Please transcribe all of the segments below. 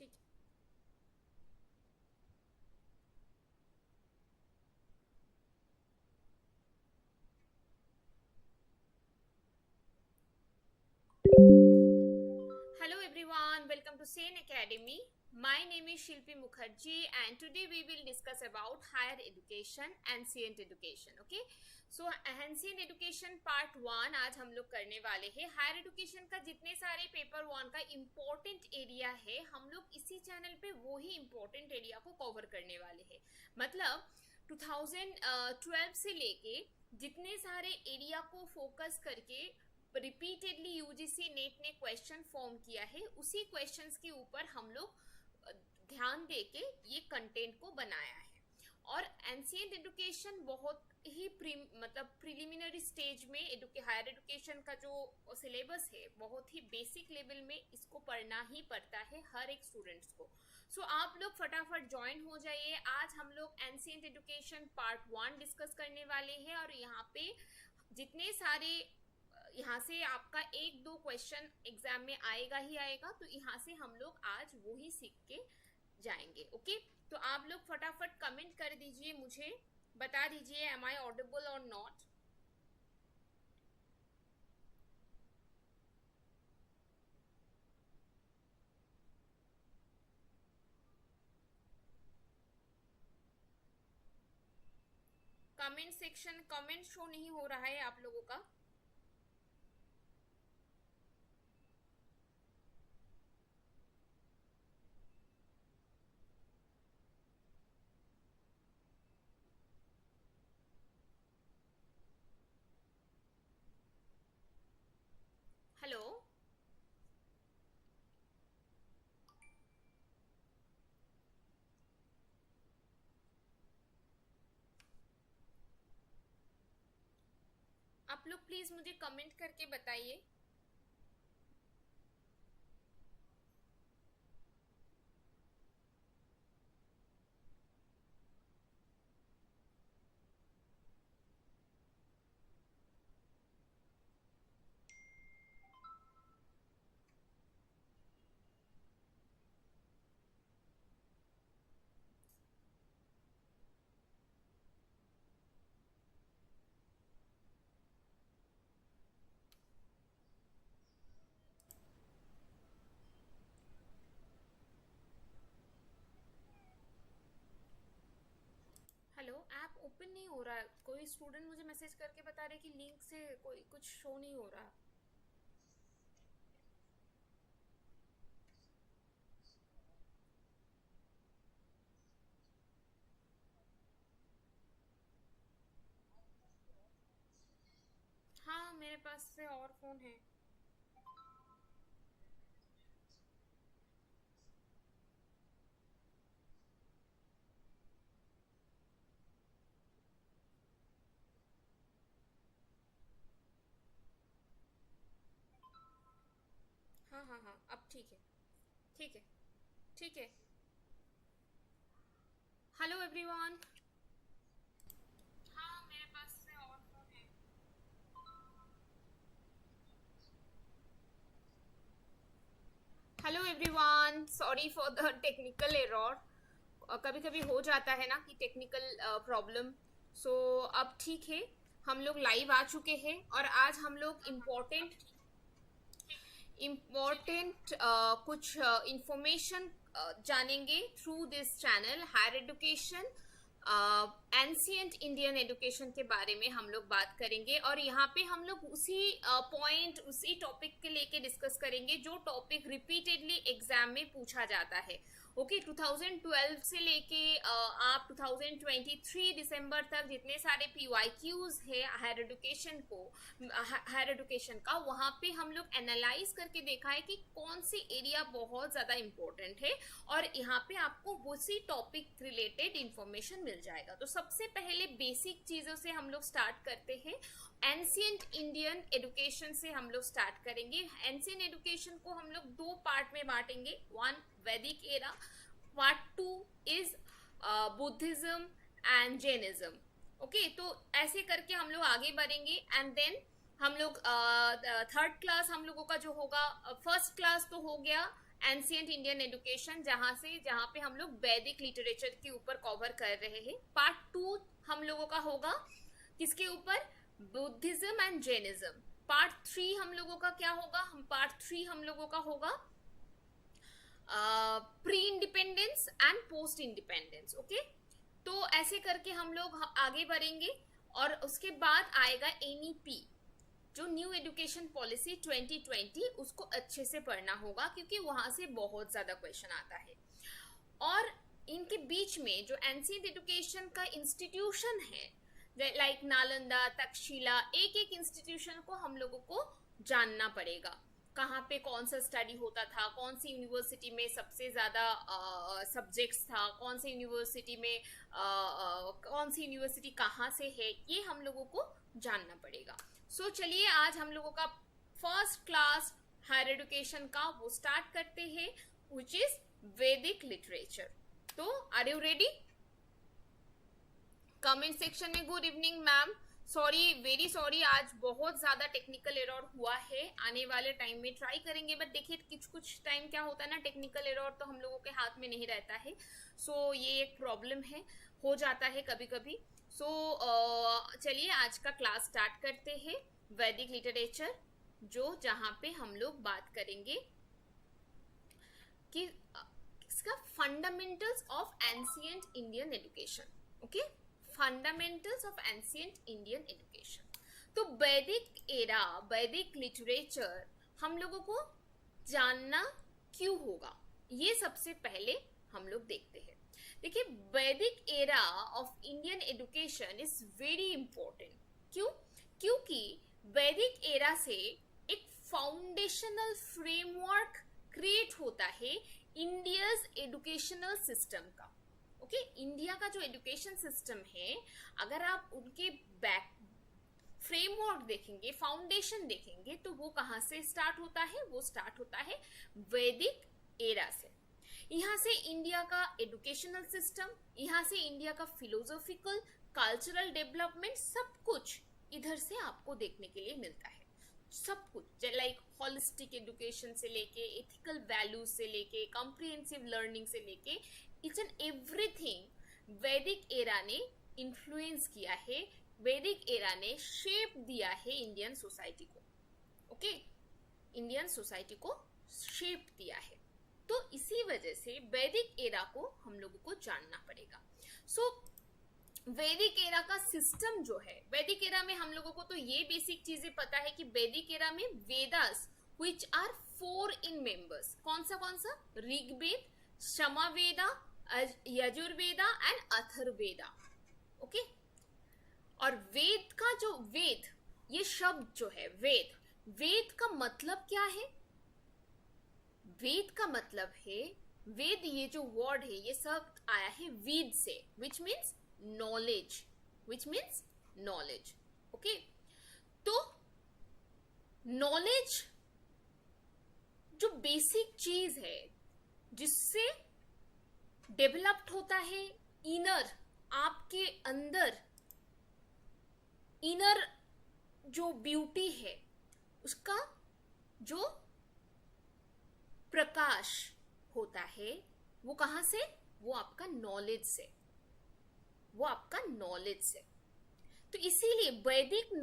ठीक है। Hello everyone, welcome to Sane Academy. My name is Shilpi Mukherjee and today we will discuss about higher education, ancient education. Okay, so ancient education part 1 आज हम लोग करने वाले हैं। Higher education का जितने सारे पेपर 1 का इम्पोर्टेंट एरिया है हम लोग इसी चैनल पे वो ही इम्पोर्टेंट एरिया को कवर करने वाले हैं। मतलब 2012 से लेके जितने सारे एरिया को फोकस करके रिपीटेडली यूजीसी नेट ने क्वेश्चन फॉर्म किया है उसी क्वेश्चंस के ऊपर हम लोग ध्यान देके ये कंटेंट को बनाया है। और एंशिएंट एजुकेशन बहुत ही मतलब प्रिलिमिनरी स्टेज में हायर एजुकेशन का जो सिलेबस है बहुत ही बेसिक लेवल में इसको पढ़ना ही पड़ता है हर एक स्टूडेंट्स को। सो आप लोग फटाफट ज्वाइन हो जाइए। आज हम लोग एंशिएंट एजुकेशन पार्ट 1 डिस्कस करने वाले हैं और यहाँ पे जितने सारे यहाँ से आपका एक दो क्वेश्चन एग्जाम में आएगा ही आएगा, तो यहाँ से हम लोग आज वो ही सीख के जाएंगे। ओके, तो आप लोग फटाफट कमेंट कर दीजिए, मुझे बता दीजिए एम आई ऑडिबल और not. Comment section comment show नहीं हो रहा है आप लोगों का। हेलो, आप लोग प्लीज मुझे कमेंट करके बताइए। हेलो, ऐप ओपन नहीं हो रहा है। कोई स्टूडेंट मुझे मैसेज करके बता रहे कि लिंक से कोई कुछ शो नहीं हो रहा। हाँ, मेरे पास से और फोन है। हाँ हाँ हाँ, अब ठीक है। ठीक है। ठीक है। Hello everyone. हाँ, मेरे पास से और फोन है। Hello everyone, sorry for the technical error. कभी कभी हो जाता है ना कि टेक्निकल प्रॉब्लम। सो अब ठीक है, हम लोग लाइव आ चुके हैं और आज हम लोग इम्पोर्टेंट इम्पोर्टेंट कुछ इंफॉर्मेशन जानेंगे through this channel higher education. Ancient Indian education के बारे में हम लोग बात करेंगे और यहाँ पे हम लोग उसी पॉइंट उसी टॉपिक के लेके डिस्कस करेंगे जो टॉपिक रिपीटेडली एग्जाम में पूछा जाता है। ओके, 2012 से लेके आप 2023 दिसंबर तक जितने सारे पीवाईक्यूज है हायर एजुकेशन का वहाँ पे हम लोग एनालाइज करके देखा है कि कौन सी एरिया बहुत ज़्यादा इम्पोर्टेंट है और यहाँ पे आपको उसी टॉपिक रिलेटेड इंफॉर्मेशन मिल जाएगा। तो सबसे पहले बेसिक चीज़ों से हम लोग स्टार्ट करते हैं। एंशियंट इंडियन एजुकेशन से हम लोग स्टार्ट करेंगे। एंशियंट एजुकेशन को हम लोग दो पार्ट में बांटेंगे। वन, वैदिक era. Part 2 is Buddhism and Jainism. Okay, तो ऐसे करके हम लोग आगे बढ़ेंगे एंड देन हम लोग थर्ड क्लास हम लोगों का जो होगा, फर्स्ट क्लास तो हो गया एंशियंट इंडियन एजुकेशन, जहाँ पे हम लोग वैदिक लिटरेचर के ऊपर कवर कर रहे हैं। पार्ट 2 हम लोगों का होगा किसके ऊपर? Buddhism and Jainism. पार्ट 3 हम लोगों का क्या होगा? पार्ट 3 हम लोगों का होगा pre independence and post independence. Okay, तो ऐसे करके हम लोग आगे बढ़ेंगे और उसके बाद आएगा एनईपी, जो न्यू एजुकेशन पॉलिसी 2020, उसको अच्छे से पढ़ना होगा क्योंकि वहां से बहुत ज्यादा क्वेश्चन आता है। और इनके बीच में जो एंशिएंट एजुकेशन का इंस्टीट्यूशन है, लाइक नालंदा, तक्षशिला, एक एक इंस्टीट्यूशन को हम लोगों को जानना पड़ेगा। कहाँ पे कौन सा स्टडी होता था, कौन सी यूनिवर्सिटी में सबसे ज़्यादा सब्जेक्ट्स था, कौन सी यूनिवर्सिटी में कौन सी यूनिवर्सिटी कहाँ से है, ये हम लोगों को जानना पड़ेगा। सो चलिए आज हम लोगों का फर्स्ट क्लास हायर एजुकेशन का वो स्टार्ट करते हैं, विच इज वैदिक लिटरेचर। तो are you ready? Comment section में good evening ma'am, sorry, very sorry, आज बहुत ज्यादा टेक्निकल एरर हुआ है। आने वाले टाइम में ट्राई करेंगे, बट देखिए कुछ टाइम क्या होता है ना, टेक्निकल एरर तो हम लोगों के हाथ में नहीं रहता है। सो ये एक प्रॉब्लम है, हो जाता है कभी कभी। सो चलिए आज का क्लास स्टार्ट करते हैं, वैदिक लिटरेचर, जो जहाँ पे हम लोग बात करेंगे कि इसका fundamentals of ancient Indian education. Okay, fundamentals of ancient Indian education. तो वैदिक एरा, वैदिक लिटरेचर हम लोगों को जानना क्यों होगा, ये सबसे पहले हम लोग देखते हैं। देखिए, वैदिक era of Indian education is very important. क्यों? क्योंकि वैदिक एरा से एक फाउंडेशनल फ्रेमवर्क क्रिएट होता है इंडियाज एजुकेशनल सिस्टम का। ओके, इंडिया का जो एजुकेशन सिस्टम है, अगर आप उनके बैक फ्रेमवर्क देखेंगे, फाउंडेशन देखेंगे, तो वो कहाँ से स्टार्ट होता है? वो स्टार्ट होता है वैदिक एरा से। यहाँ से इंडिया का एजुकेशनल सिस्टम, यहाँ से इंडिया का फिलोसॉफिकल, कल्चरल डेवलपमेंट, सब कुछ इधर से आपको देखने के लिए मिलता है। सब कुछ, लाइक होलिस्टिक एजुकेशन से लेके, एथिकल वैल्यूज से लेके, कॉम्प्रिहेंसिव लर्निंग से लेके, इच एंड एवरीथिंग वैदिक एरा ने इन्फ्लुएंस किया है, वैदिक एरा ने शेप दिया है इंडियन सोसाइटी को। ओके, इंडियन सोसाइटी को शेप दिया है। तो इसी वजह से वैदिक एरा को हम लोगों को जानना पड़ेगा। सो वैदिक एरा का सिस्टम जो है, वैदिक एरा में हम लोगों को तो ये बेसिक चीजें पता है कि वैदिक एरा में Vedas which are 4 in members, कौन सा? ऋग्वेद, सामवेदा, यजुर्वेदा एंड अथर्ववेदा। ओके, और वेद का जो वेद, ये शब्द जो है वेद, वेद का मतलब क्या है? वेद का मतलब है, वेद ये जो वर्ड है, ये सब आया है वेद से, which means knowledge, which means knowledge। Okay, तो नॉलेज जो बेसिक चीज है जिससे डेवलप्ड होता है इनर, आपके अंदर इनर जो ब्यूटी है, उसका जो प्रकाश होता है, वो कहाँ से? वो आपका नॉलेज से, वो आपका नॉलेज से। तो इसीलिए वैदिक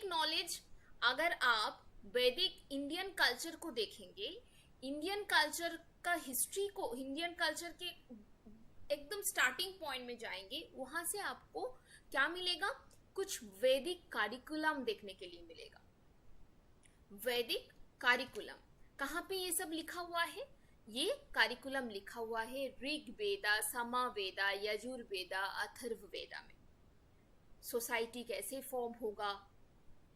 नॉलेज अगर आप वैदिक इंडियन कल्चर को देखेंगे, इंडियन कल्चर का हिस्ट्री को, इंडियन कल्चर के एकदम स्टार्टिंग पॉइंट में जाएंगे, वहां से आपको क्या मिलेगा? कुछ वैदिक करिकुलम देखने के लिए मिलेगा। वैदिक करिकुलम कहाँ पे ये सब लिखा हुआ है? ये करिकुलम लिखा हुआ है ऋग्वेदा, सामवेदा, यजुर्वेदा, अथर्ववेदा में। सोसाइटी कैसे फॉर्म होगा,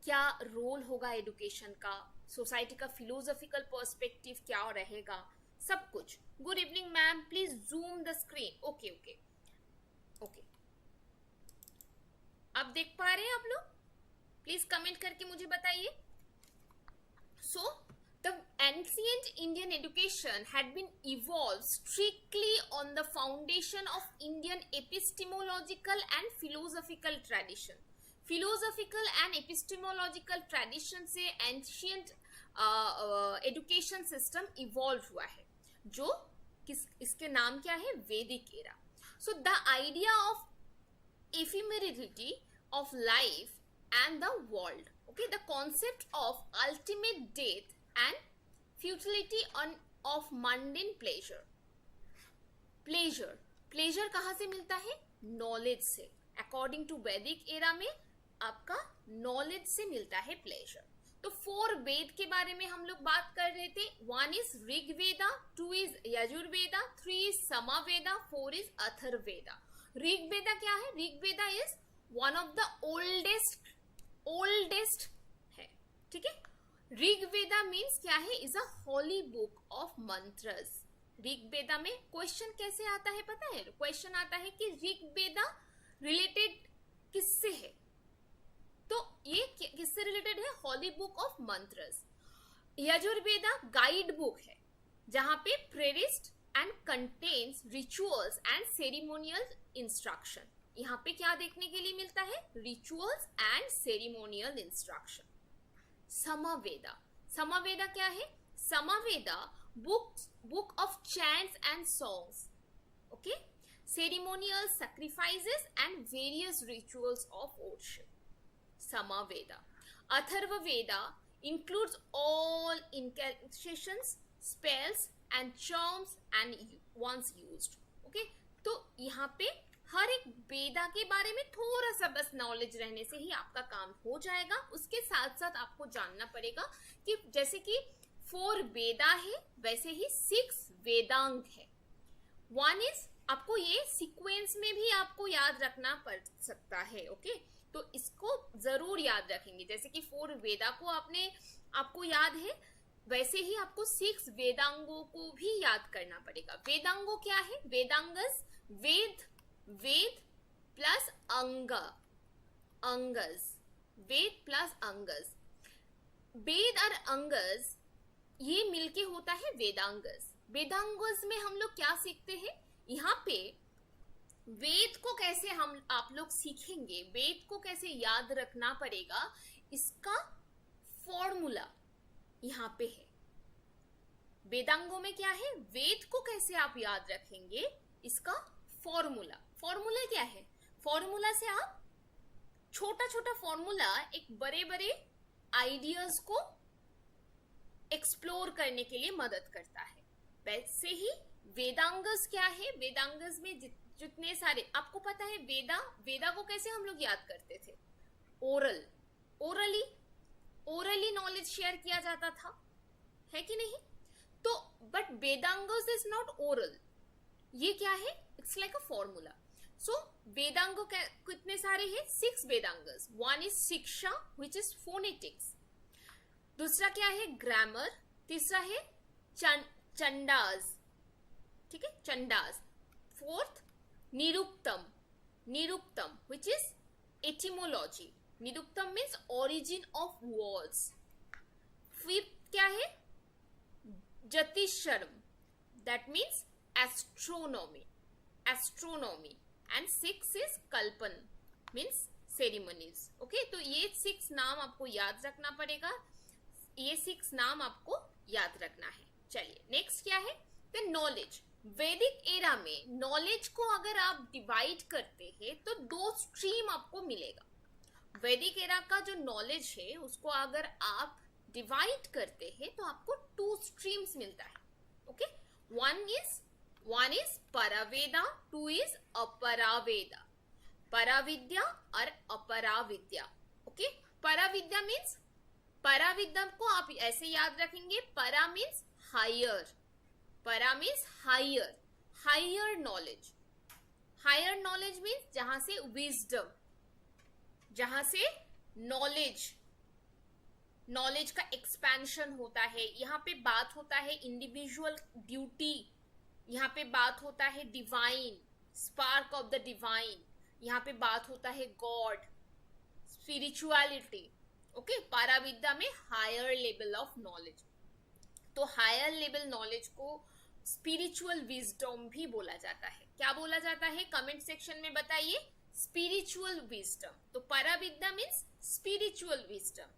क्या रोल होगा एजुकेशन का, सोसाइटी का फिलोसॉफिकल पर्सपेक्टिव क्या रहेगा, सब कुछ। Good evening ma'am, please zoom the screen. Okay okay okay, अब देख पा रहे हैं आप लोग? प्लीज कमेंट करके मुझे बताइए। सो the ancient Indian education had been evolved strictly on the foundation of Indian epistemological and philosophical tradition. Philosophical and epistemological tradition से ancient एजुकेशन सिस्टम इवॉल्व हुआ है, जो इसके नाम क्या है, वैदिक era. So the idea of ephemerity of life and the world, okay, the concept of ultimate death and futility of mundane pleasure. pleasure कहाँ से मिलता है, knowledge से. according to वैदिक एरा में आपका knowledge से मिलता है pleasure. तो 4 वेद के बारे में हम लोग बात कर रहे थे. 1 is Rigveda, 2 is Yajurveda, 3 is Samaveda, 4 is Atharvaveda. Rigveda क्या है, Rigveda is one of the oldest है, ठीक है. ऋग्वेदा मीन्स क्या है, is a Holi book of मंत्रस. Rigveda में क्वेश्चन कैसे आता है पता है, क्वेश्चन आता है कि ऋग्वेदा रिलेटेड किससे है, तो ये किससे रिलेटेड है, Holi book of मंत्रस. Yajurveda guide book है जहां पे प्रेरिस्ट and contains rituals and ceremonial instruction. यहाँ पे क्या देखने के लिए मिलता है, rituals and ceremonial instruction. Samaveda क्या है, Samaveda book of chants and songs, okay, ceremonial sacrifices and various rituals of worship. Samaveda. Atharvaveda includes all incantations, spells and charms and once used. okay, तो यहाँ पे हर एक वेदा के बारे में थोड़ा सा बस नॉलेज रहने से ही आपका काम हो जाएगा. उसके साथ साथ आपको जानना पड़ेगा कि जैसे कि 4 वेदा है वैसे ही 6 वेदांग है. 1 इज, आपको ये सीक्वेंस में भी आपको याद रखना पड़ सकता है. ओके, तो इसको जरूर याद रखेंगे. जैसे कि 4 वेदा को आपको याद है, वैसे ही आपको 6 वेदांगों को भी याद करना पड़ेगा. वेदांगों क्या है, वेदांगस, वेद प्लस अंगस, वेद प्लस अंगस. वेद और अंगस ये मिलके होता है वेदांगस. वेदांगस में हम लोग क्या सीखते हैं, यहाँ पे वेद को कैसे आप लोग सीखेंगे, वेद को कैसे याद रखना पड़ेगा, इसका फॉर्मूला यहाँ पे है. वेदांगों में क्या है, वेद को कैसे आप याद रखेंगे, इसका फॉर्मूला क्या है. फॉर्मूला से आप छोटा फॉर्मूला एक बड़े आइडियाज को एक्सप्लोर करने के लिए मदद करता है. वैसे ही वेदांगस क्या है, वेदांगस में जितने सारे आपको पता है, वेदा को कैसे हम लोग याद करते थे, ओरली नॉलेज शेयर किया जाता था, है कि नहीं. तो बट वेदांगस इज नॉट ओरल, ये क्या है, इट्स लाइक अ फॉर्मूला. सो वेदांगो कितने सारे हैं, 6 वेदांगस. 1 इज शिक्षा विच इज फोनेटिक्स, दूसरा क्या है, ग्रामर, तीसरा है चंडास, ठीक है, Chandas. 4th Niruktam which is etymology. Niruktam means origin of words. 5th क्या है, ज्योतिषर्म, that means astronomy. And 6 is कल्पन, मीन्स सेरेमनीज. ओके, तो ये 6 नाम आपको याद रखना पड़ेगा, ये 6 नाम आपको याद रखना है. चलिए नेक्स्ट क्या है, द नॉलेज. वैदिक एरा में नॉलेज को अगर आप डिवाइड करते हैं तो 2 स्ट्रीम आपको मिलेगा. वैदिक एरा का जो नॉलेज है उसको अगर आप डिवाइड करते हैं तो आपको 2 स्ट्रीम्स मिलता है. Okay, 1 is Paraveda, 2 is Aparaveda. पराविद्या और अपराविद्या. ओके, पराविद्या मीन्स, पराविद्या को आप ऐसे याद रखेंगे, परा means higher, higher knowledge. Higher knowledge means जहां से विजडम, जहां से नॉलेज का एक्सपेंशन होता है. यहाँ पे बात होता है इंडिविजुअल ड्यूटी, यहाँ पे बात होता है divine, spark of the divine, यहाँ पे बात होता है गॉड, स्पिरिचुअलिटी. ओके, पाराविद्या में हायर लेवल ऑफ नॉलेज. तो हायर लेवल नॉलेज को स्पिरिचुअल विजडम भी बोला जाता है. क्या बोला जाता है, कमेंट सेक्शन में बताइए. Spiritual wisdom. तो paravidya means spiritual wisdom.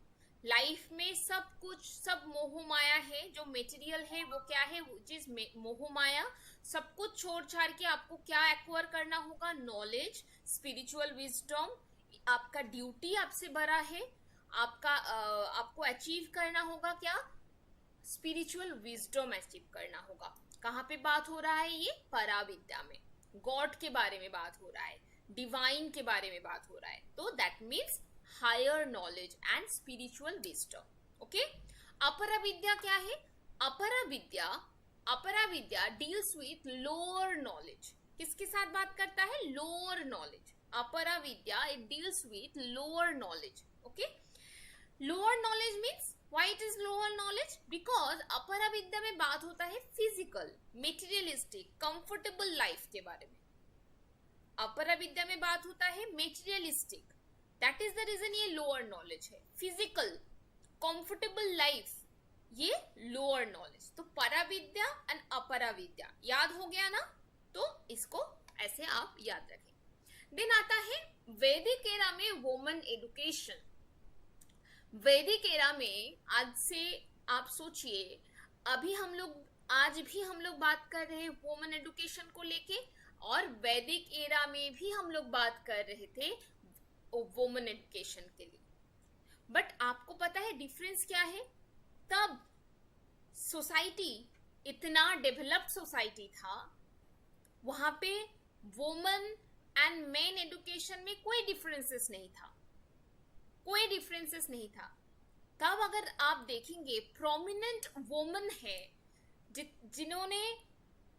Life में सब कुछ, सब मोह माया है, जो मटेरियल है वो क्या है, जिस मोह माया, सब कुछ छोड़ छाड़ के आपको क्या एक्वायर करना होगा, नॉलेज, स्पिरिचुअल विजडम, आपका ड्यूटी आपसे बड़ा है, आपको अचीव करना होगा क्या, स्पिरिचुअल विजडम अचीव करना होगा। कहाँ पे बात हो रहा है ये, पराविद्या में, गॉड के बारे में बात हो रहा है, डिवाइन के बारे में बात हो रहा है, तो that means higher knowledge and spiritual wisdom. Okay, अपरा विद्या क्या है, अपरा विद्या, apara vidya deals with lower knowledge. किसके साथ बात करता है, lower knowledge. Apara vidya it deals with lower knowledge. Okay, lower knowledge means why it is lower knowledge, because अपरा विद्या में बात होता है फिजिकल, मेटीरियलिस्टिक, कंफर्टेबल लाइफ के बारे में। अपरा विद्या में बात होता है materialistic, that is the reason ये लोअर नॉलेज है। फिजिकल कंफर्टेबल लाइफ, ये लोअर नॉलेज। तो पराविद्या एंड अपरा विद्या याद हो गया ना, तो इसको ऐसे आप याद रखें। देन आता है वैदिक एरा में वुमेन एडुकेशन। वैदिक एरा में आज से आप सोचिए, आज भी हम लोग बात कर रहे हैं वुमेन एडुकेशन को लेके, और वैदिक एरा में भी हम लोग बात कर रहे थे वुमेन एडुकेशन के लिए। बट आपको पता है डिफरेंस क्या है, तब सोसाइटी इतना डेवलप्ड सोसाइटी था, वहां पे वुमेन एंड मेन एडुकेशन में कोई डिफरेंसेस नहीं था, कोई डिफरेंसेस नहीं था। तब अगर आप देखेंगे प्रोमिनेंट वुमेन है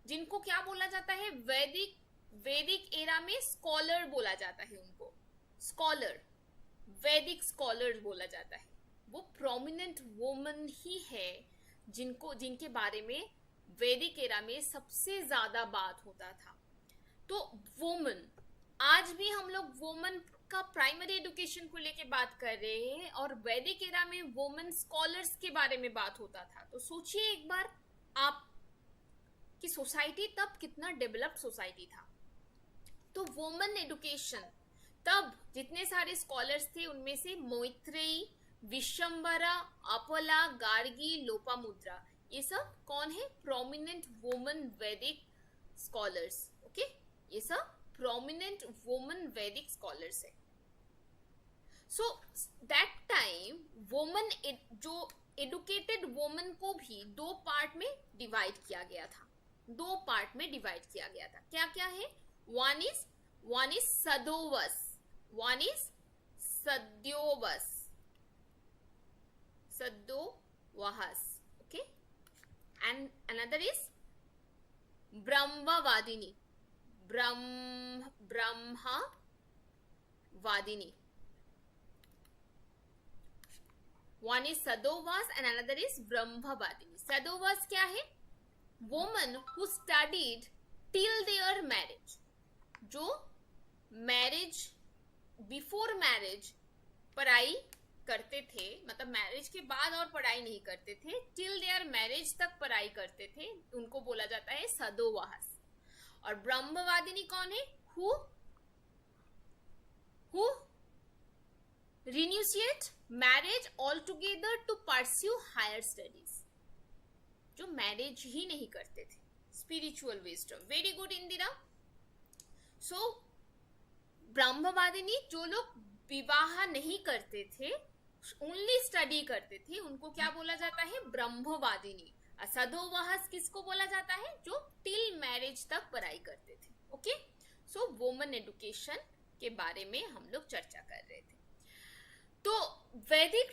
जिनको क्या बोला जाता है, वैदिक एरा में स्कॉलर बोला जाता है, उनको स्कॉलर, वैदिक स्कॉलर बोला जाता है। वो प्रोमिनेंट वुमेन ही है जिनके बारे में वैदिक एरा में सबसे ज्यादा बात होता था। तो वुमेन, आज भी हम लोग वुमेन का प्राइमरी एजुकेशन को लेके बात कर रहे हैं, और वैदिक एरा में वुमेन स्कॉलर्स के बारे में बात होता था। तो सोचिए एक बार आप कि सोसाइटी तब कितना डेवलप्ड सोसाइटी था। तो वुमेन एजुकेशन, तब जितने सारे स्कॉलर्स थे उनमें से मैत्रेयी, विशंबरा, अपला, गार्गी, लोपामुद्रा, ये सब कौन है, प्रोमिनेंट वुमेन वैदिक स्कॉलर्स। ओके, ये सब प्रोमिनेंट वुमेन वैदिक स्कॉलर्स है। सो दैट टाइम वुमेन, जो एडुकेटेड वुमेन को भी दो पार्ट में डिवाइड किया गया था, दो पार्ट में डिवाइड किया गया था। क्या क्या है, one is Sadovas, one is Sadyovas, Sadyovahas, okay, and another is Brahmavadini, Brahmavadini. One is Sadovas and another is Brahmavadini. Sadovas क्या है, women who studied till their marriage, जो मैरिज, बिफोर मैरिज पढ़ाई करते थे, मतलब मैरिज के बाद और पढ़ाई नहीं करते थे, टिल देयर मैरिज तक पढ़ाई करते थे, उनको बोला जाता है सदोवास। और ब्रह्मवादिनी कौन है, who renunciate marriage altogether to pursue higher studies, जो मैरिज ही नहीं करते थे, spiritual wisdom. Very good Indira. So Brahmavadini, जो लोग विवाह नहीं करते थे, ओनली स्टडी करते थे, उनको क्या बोला जाता है, ब्रह्मवादिनी। सदोवाहस किसको बोला जाता है, जो टिल मैरिज तक पढ़ाई करते थे। ओके, सो वुमेन एडुकेशन के बारे में हम लोग चर्चा कर रहे थे। तो वैदिक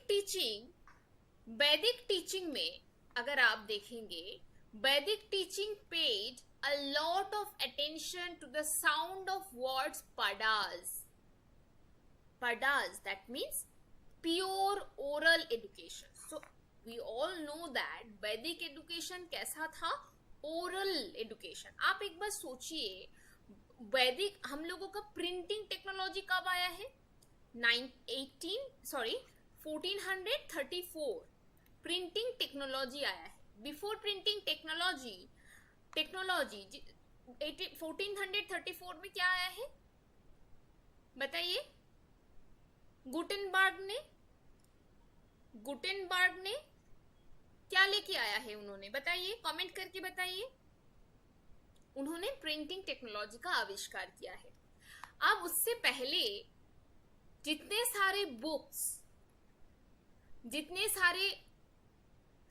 टीचिंग में अगर आप देखेंगे, वैदिक teaching paid a lot of attention to the sound of words padas. Padas, that means pure oral education. So we all know that Vedic education कैसा था, oral education। आप एक बार सोचिए, वैदिक हम लोगों का प्रिंटिंग टेक्नोलॉजी कब आया है, 1434 प्रिंटिंग टेक्नोलॉजी आया है। बिफोर प्रिंटिंग टेक्नोलॉजी 1434 में क्या आया है बताइए, गुटेनबर्ग ने गुटेनबर्ग ने क्या लेके आया है, उन्होंने बताइए, कमेंट करके बताइए। उन्होंने प्रिंटिंग टेक्नोलॉजी का आविष्कार किया है। अब उससे पहले जितने सारे बुक्स, जितने सारे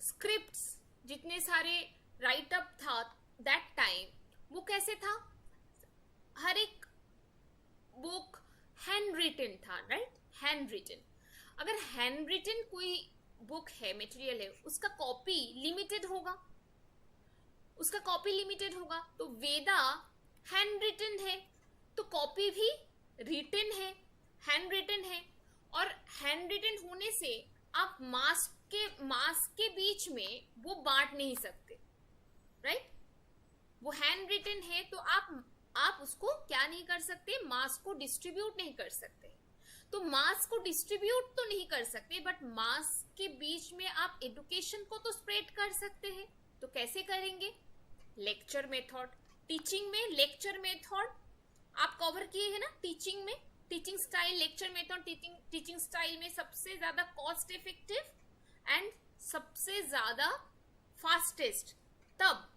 स्क्रिप्ट्स, जितने सारे राइट अप था दैट टाइम, वो कैसे था? हर एक बुक हैंड रिटन था, राइट? Handwritten. अगर हैंड रिटन कोई बुक है, मटेरियल है, उसका कॉपी लिमिटेड होगा, उसका कॉपी लिमिटेड होगा। तो वेदा हैंड रिटन है, तो कॉपी भी रिटन है, हैंड रिटन है। और हैंड रिटन होने से आप मास के बीच में वो बांट नहीं सकते, राइट? वो हैंड रिटन है तो आप उसको क्या नहीं कर सकते? मास को डिस्ट्रीब्यूट नहीं कर सकते। तो मास को डिस्ट्रीब्यूट तो नहीं कर सकते, बट मास के बीच में आप एजुकेशन को तो स्प्रेड कर सकते हैं। तो कैसे करेंगे? Lecture method. टीचिंग में लेक्चर मेथड आप कवर किए हैं ना, टीचिंग में। Teaching style, lecture method, teaching style में सबसे ज्यादा कॉस्ट इफेक्टिव एंड सबसे ज्यादा फास्टेस्ट, तब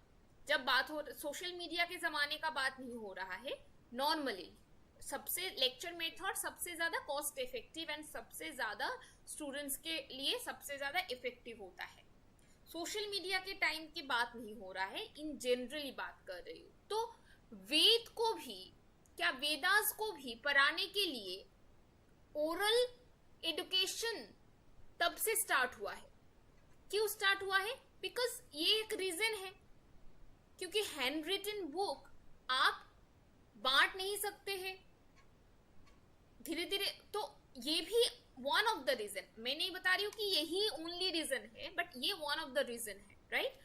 जब बात हो, सोशल मीडिया के जमाने का बात नहीं हो रहा है, नॉर्मली सबसे लेक्चर मेथड सबसे ज्यादा कॉस्ट इफेक्टिव एंड सबसे ज्यादा स्टूडेंट्स के लिए सबसे ज्यादा इफेक्टिव होता है। सोशल मीडिया के टाइम की बात नहीं हो रहा है, इन जनरली बात कर रही हूँ। तो वेद को भी, क्या वेदास को भी पढ़ाने के लिए ओरल एजुकेशन तब से स्टार्ट हुआ है। क्यों स्टार्ट हुआ है? बिकॉज ये एक रीजन है, क्योंकि हैंड रिटन बुक आप बांट नहीं सकते हैं धीरे धीरे। तो ये भी वन ऑफ द रीजन, मैं नहीं बता रही हूँ कि यही ओनली रीजन है, बट ये वन ऑफ द रीजन है, right?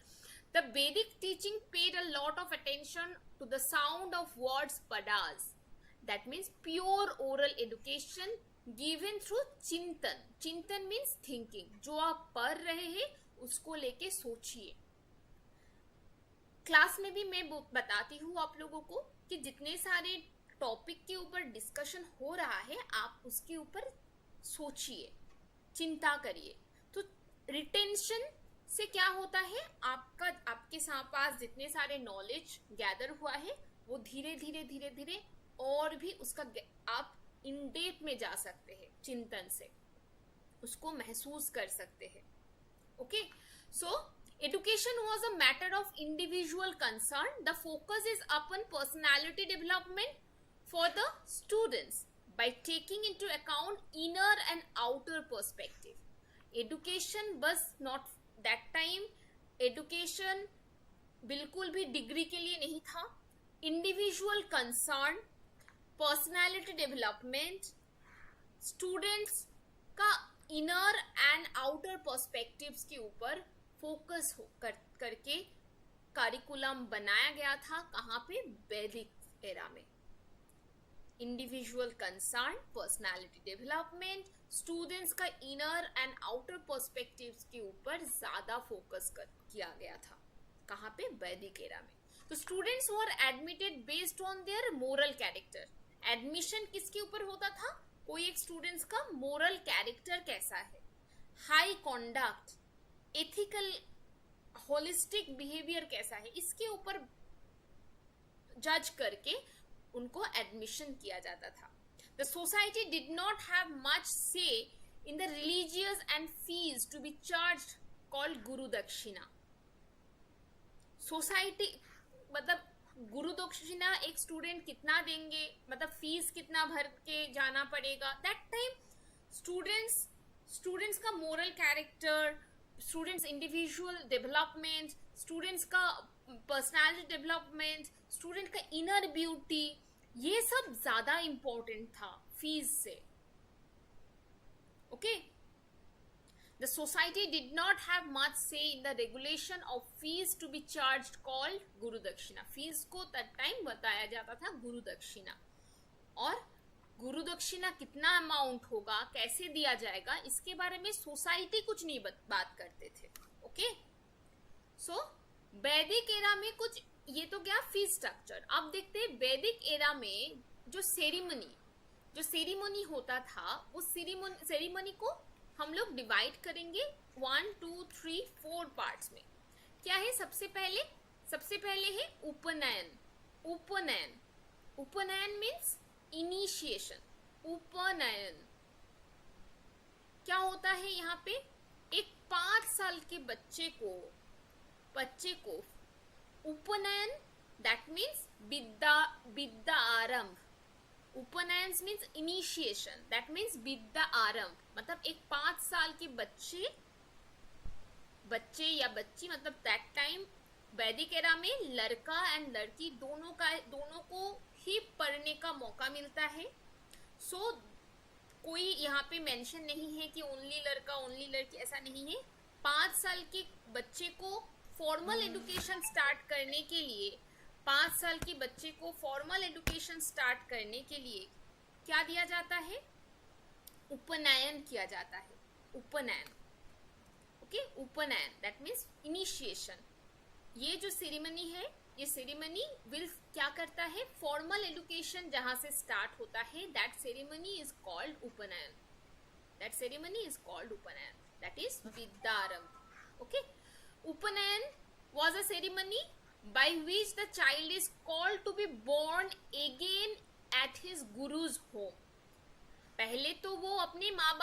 The Vedic teaching paid a lot of attention to the sound of words padas, that means pure oral education given through chintan. Chintan means thinking, जो आप पढ़ रहे हैं उसको लेके सोचिए। क्लास में भी मैं बताती हूँ आप लोगों को कि जितने सारे टॉपिक के ऊपर डिस्कशन हो रहा है, आप उसके ऊपर सोचिए, चिंता करिए। तो रिटेंशन से क्या होता है? आपके पास जितने सारे नॉलेज गैदर हुआ है, वो धीरे धीरे धीरे धीरे और भी उसका आप इन डेप्थ में जा सकते हैं, चिंतन से उसको महसूस कर सकते हैं। Okay, so education was a matter of individual concern. The focus is upon personality development for the students by taking into account inner and outer perspective. Education was not that time, education बिल्कुल भी degree के लिए नहीं था। Individual concern, personality development, students का inner and outer perspectives के ऊपर focus करके करिकुलम बनाया गया था। कहाँ पे? वैदिक एरा में। Individual concern, personality development, students का इनर एंड आउटर पर्सपेक्टिव्स के ऊपर ज्यादा फोकस किया गया था। कहाँ पे? वैदिक एरा में। तो students were admitted based on their moral character. Admission किसके ऊपर होता था? कोई एक स्टूडेंट्स का मोरल कैरेक्टर कैसा है, high conduct, ethical holistic behaviour कैसा है, इसके ऊपर जज करके उनको एडमिशन किया जाता था। The society did not have much say in the religious and fees to be charged called guru dakshina. Society मतलब गुरु दक्षिणा एक स्टूडेंट कितना देंगे, मतलब फीस कितना भर के जाना पड़ेगा। दैट टाइम स्टूडेंट्स का moral character, students individual development, students का पर्सनालिटी डेवलपमेंट, स्टूडेंट का इनर ब्यूटी, ये सब ज्यादा इंपॉर्टेंट था फीस से। Okay, the society did not have much say in the regulation of fees to be charged called guru dakshina. Fees को तब time बताया जाता था गुरु दक्षिणा, और गुरु दक्षिणा कितना अमाउंट होगा, कैसे दिया जाएगा, इसके बारे में सोसाइटी कुछ नहीं बात करते थे। ओके, सो वैदिक एरा में कुछ ये तो क्या फीस स्ट्रक्चर। अब देखते हैं वैदिक एरा में जो सेरेमनी होता था, उस सेरेमनी को हम लोग डिवाइड करेंगे 1 2 3 4 पार्ट्स में। क्या है? सबसे पहले है उपनयन। उपनयन मीन्स इनिशिएशन। उपनयन क्या होता है? यहाँ पे एक 5 साल के बच्चे को उपनयन, दैट मीन्स विद्या आरंभ। उपनयन मीन्स इनिशिएशन, दैट मीन्स विद्या आरंभ। मतलब एक 5 साल के बच्चे या बच्ची, मतलब दैट टाइम वैदिक एरा में लड़का एंड लड़की दोनों को ही पढ़ने का मौका मिलता है। सो कोई यहाँ पे मेंशन नहीं है कि ओनली लड़का ओनली लड़की, ऐसा नहीं है। 5 साल के बच्चे को फॉर्मल एजुकेशन स्टार्ट करने के लिए 5 साल के बच्चे को फॉर्मल एजुकेशन स्टार्ट करने के लिए क्या दिया जाता है? उपनयन किया जाता है। उपनयन, ओके। उपनयन दैट मीन्स इनिशिएशन। ये जो सेरेमनी है, ये सेरेमनी विल क्या करता है? फॉर्मल एजुकेशन जहां से स्टार्ट होता है, दैट सेरेमनी इज कॉल्ड उपनयन। दैट सेरेमनी इज कॉल्ड उपनयन, दैट इज विद्यारंभ, ओके। उपनयन was a ceremony by which the child is called to be born again at his guru's home. पहले तो वो अपने माँ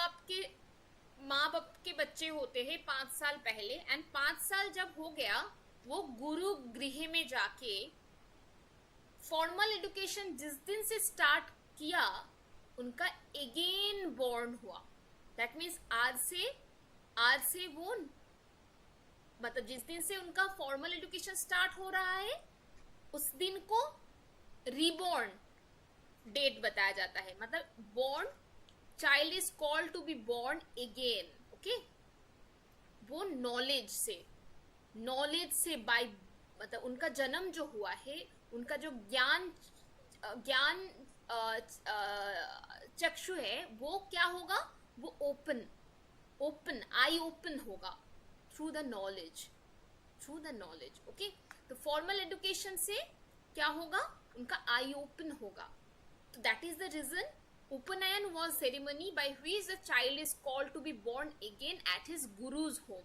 बाप के बच्चे होते हैं 5 साल पहले, एंड 5 साल जब हो गया वो गुरु गृह में जाके फॉर्मल एजुकेशन जिस दिन से स्टार्ट किया उनका अगेन बॉर्न हुआ। दैट मीन्स आज से वो, मतलब जिस दिन से उनका फॉर्मल एजुकेशन स्टार्ट हो रहा है उस दिन को रीबॉर्न डेट बताया जाता है। मतलब born, child is called to be born again, okay. वो नॉलेज से बाय, मतलब उनका जन्म जो हुआ है, उनका जो ज्ञान चक्षु है वो क्या होगा? वो ओपन आई ओपन होगा थ्रू द नॉलेज, ओके। तो फॉर्मल एजुकेशन से क्या होगा? उनका आई ओपन होगा। तो that is the reason upanayan was ceremony by which the child is called to be born again at his guru's home.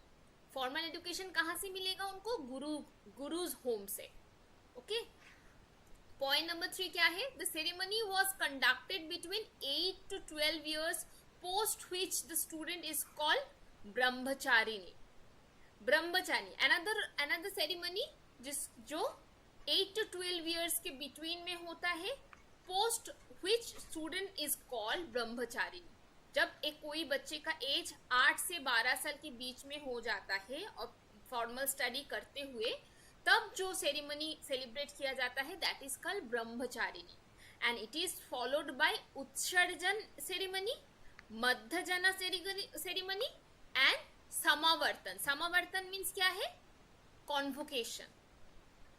Formal education कहाँ से मिलेगा उनको? गुरुज होम से, ओके। पॉइंट नंबर 3 क्या है? The ceremony was conducted between 8 to 12 years, post which the student is called Brahmacharini. Another ceremony जो 8 to 12 years के between में होता है, post which student is called Brahmacharini. जब एक कोई बच्चे का एज 8 से 12 साल के बीच में हो जाता है और फॉर्मल स्टडी करते हुए, तब जो सेरेमनी सेलिब्रेट किया जाता है that is called Brahmacharini, and it is followed by उत्सर्जन सेरेमनी, मध्यजना सेरेमनी एंड समावर्तन मीन्स क्या है? कॉन्वोकेशन,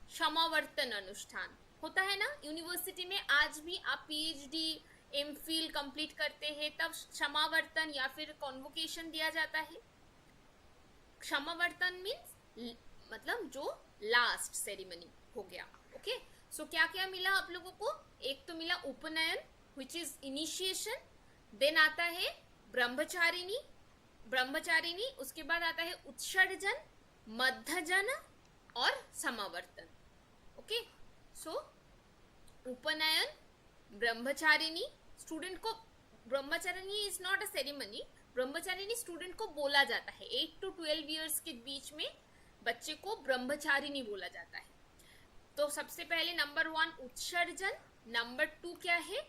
समावर्तन अनुष्ठान होता है ना यूनिवर्सिटी में। आज भी आप PhD MPhil कंप्लीट करते हैं तब समावर्तन या फिर कॉन्वोकेशन दिया जाता है। समावर्तन मीन्स मतलब जो लास्ट सेरेमनी हो गया, ओके। सो क्या क्या मिला आप लोगों को? एक तो मिला उपनयन विच इज इनिशिएशन, देन आता है ब्रह्मचारिणी, उसके बाद आता है उत्सर्जन, मध्यजन और समावर्तन, ओके। सो उपनयन, ब्रह्मचारिणी, स्टूडेंट को Brahmacharini is not a ceremony, Brahmacharini student को बोला जाता है। 8 to 12 years के बीच में बच्चे को ब्रह्मचारिणी बोला जाता है। तो सबसे पहले नंबर 1 उत्सर्जन, नंबर 2 क्या है?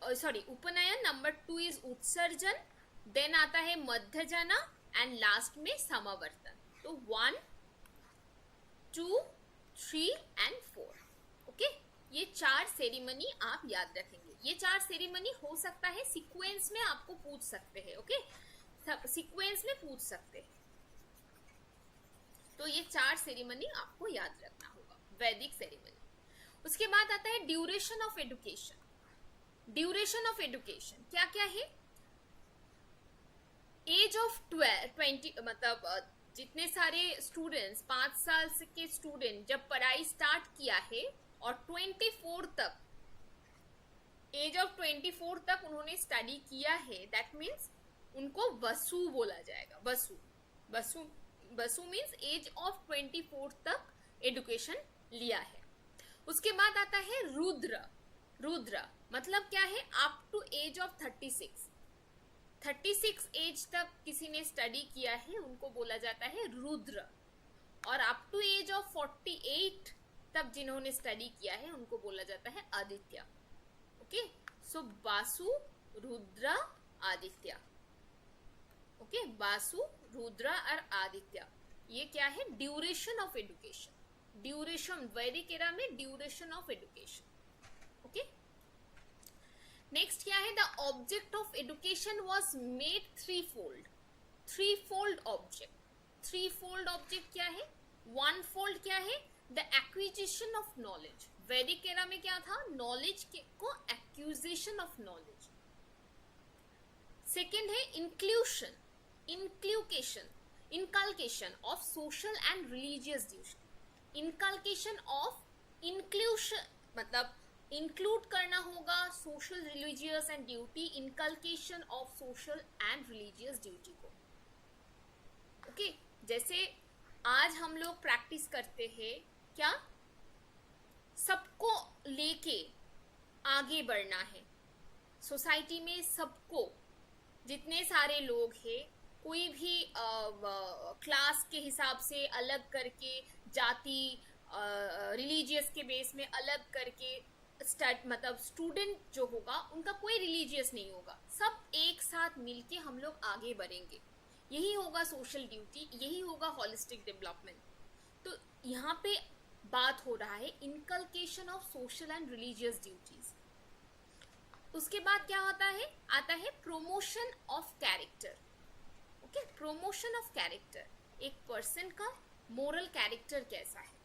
उपनयन, नंबर 2 इज उत्सर्जन, देन आता है मध्यजना एंड लास्ट में समावर्तन। तो 1 2 3 एंड 4, ओके। ये 4 सेरेमनी आप याद रखेंगे। ये 4 सेरेमनी हो सकता है सीक्वेंस में आपको पूछ सकते हैं, ओके। सीक्वेंस में पूछ सकते हैं। तो ये 4 सेरेमनी आपको याद रखना होगा, वैदिक सेरेमनी। उसके बाद आता है duration of education. Duration of education क्या क्या है? एज ऑफ 20, मतलब जितने सारे स्टूडेंट्स 5 साल के स्टूडेंट जब पढ़ाई स्टार्ट किया है और 24 तक, एज ऑफ 24 तक उन्होंने स्टडी किया है, दैट मीन्स उनको वसु बोला जाएगा। वसु वसु वसु मीन्स एज ऑफ 24 तक एडुकेशन लिया है। उसके बाद आता है रुद्र। रुद्र मतलब क्या है, up to age of 36 age तक किसी ने स्टडी किया है उनको बोला जाता है रुद्र, और अप टू एज ऑफ 48 तक जिन्होंने स्टडी किया है उनको बोला जाता है Aditya. Okay, so Vasu, Rudra, Aditya. Okay, Vasu, Rudra और आदित्य, ये क्या है, duration of education. Duration Vedic era में duration of education. Okay, next क्या है, the object of education was made threefold. Threefold object. Threefold object क्या है, वन फोल्ड क्या है, the acquisition of knowledge. Vedic era में क्या था, नॉलेज को एक्विजिशन ऑफ नॉलेज। सेकेंड है inclusion, inculcation of social and religious duty. Inculcation of inclusion मतलब इंक्लूड करना होगा social, religious and duty. Inculcation of social and religious duty को। Okay, जैसे आज हम लोग प्रैक्टिस करते हैं क्या, सबको लेके आगे बढ़ना है। सोसाइटी में सबको, जितने सारे लोग हैं, कोई भी क्लास के हिसाब से अलग करके, जाति रिलीजियस के बेस में अलग करके, मतलब स्टूडेंट जो होगा उनका कोई रिलीजियस नहीं होगा, सब एक साथ मिलके हम लोग आगे बढ़ेंगे। यही होगा सोशल ड्यूटी, यही होगा होलिस्टिक डेवलपमेंट। तो यहाँ पे बात हो रहा है inculcation of social and religious duties. उसके बाद क्या होता है, आता है promotion of character. Okay, promotion of character, एक पर्सन का मोरल कैरेक्टर कैसा है,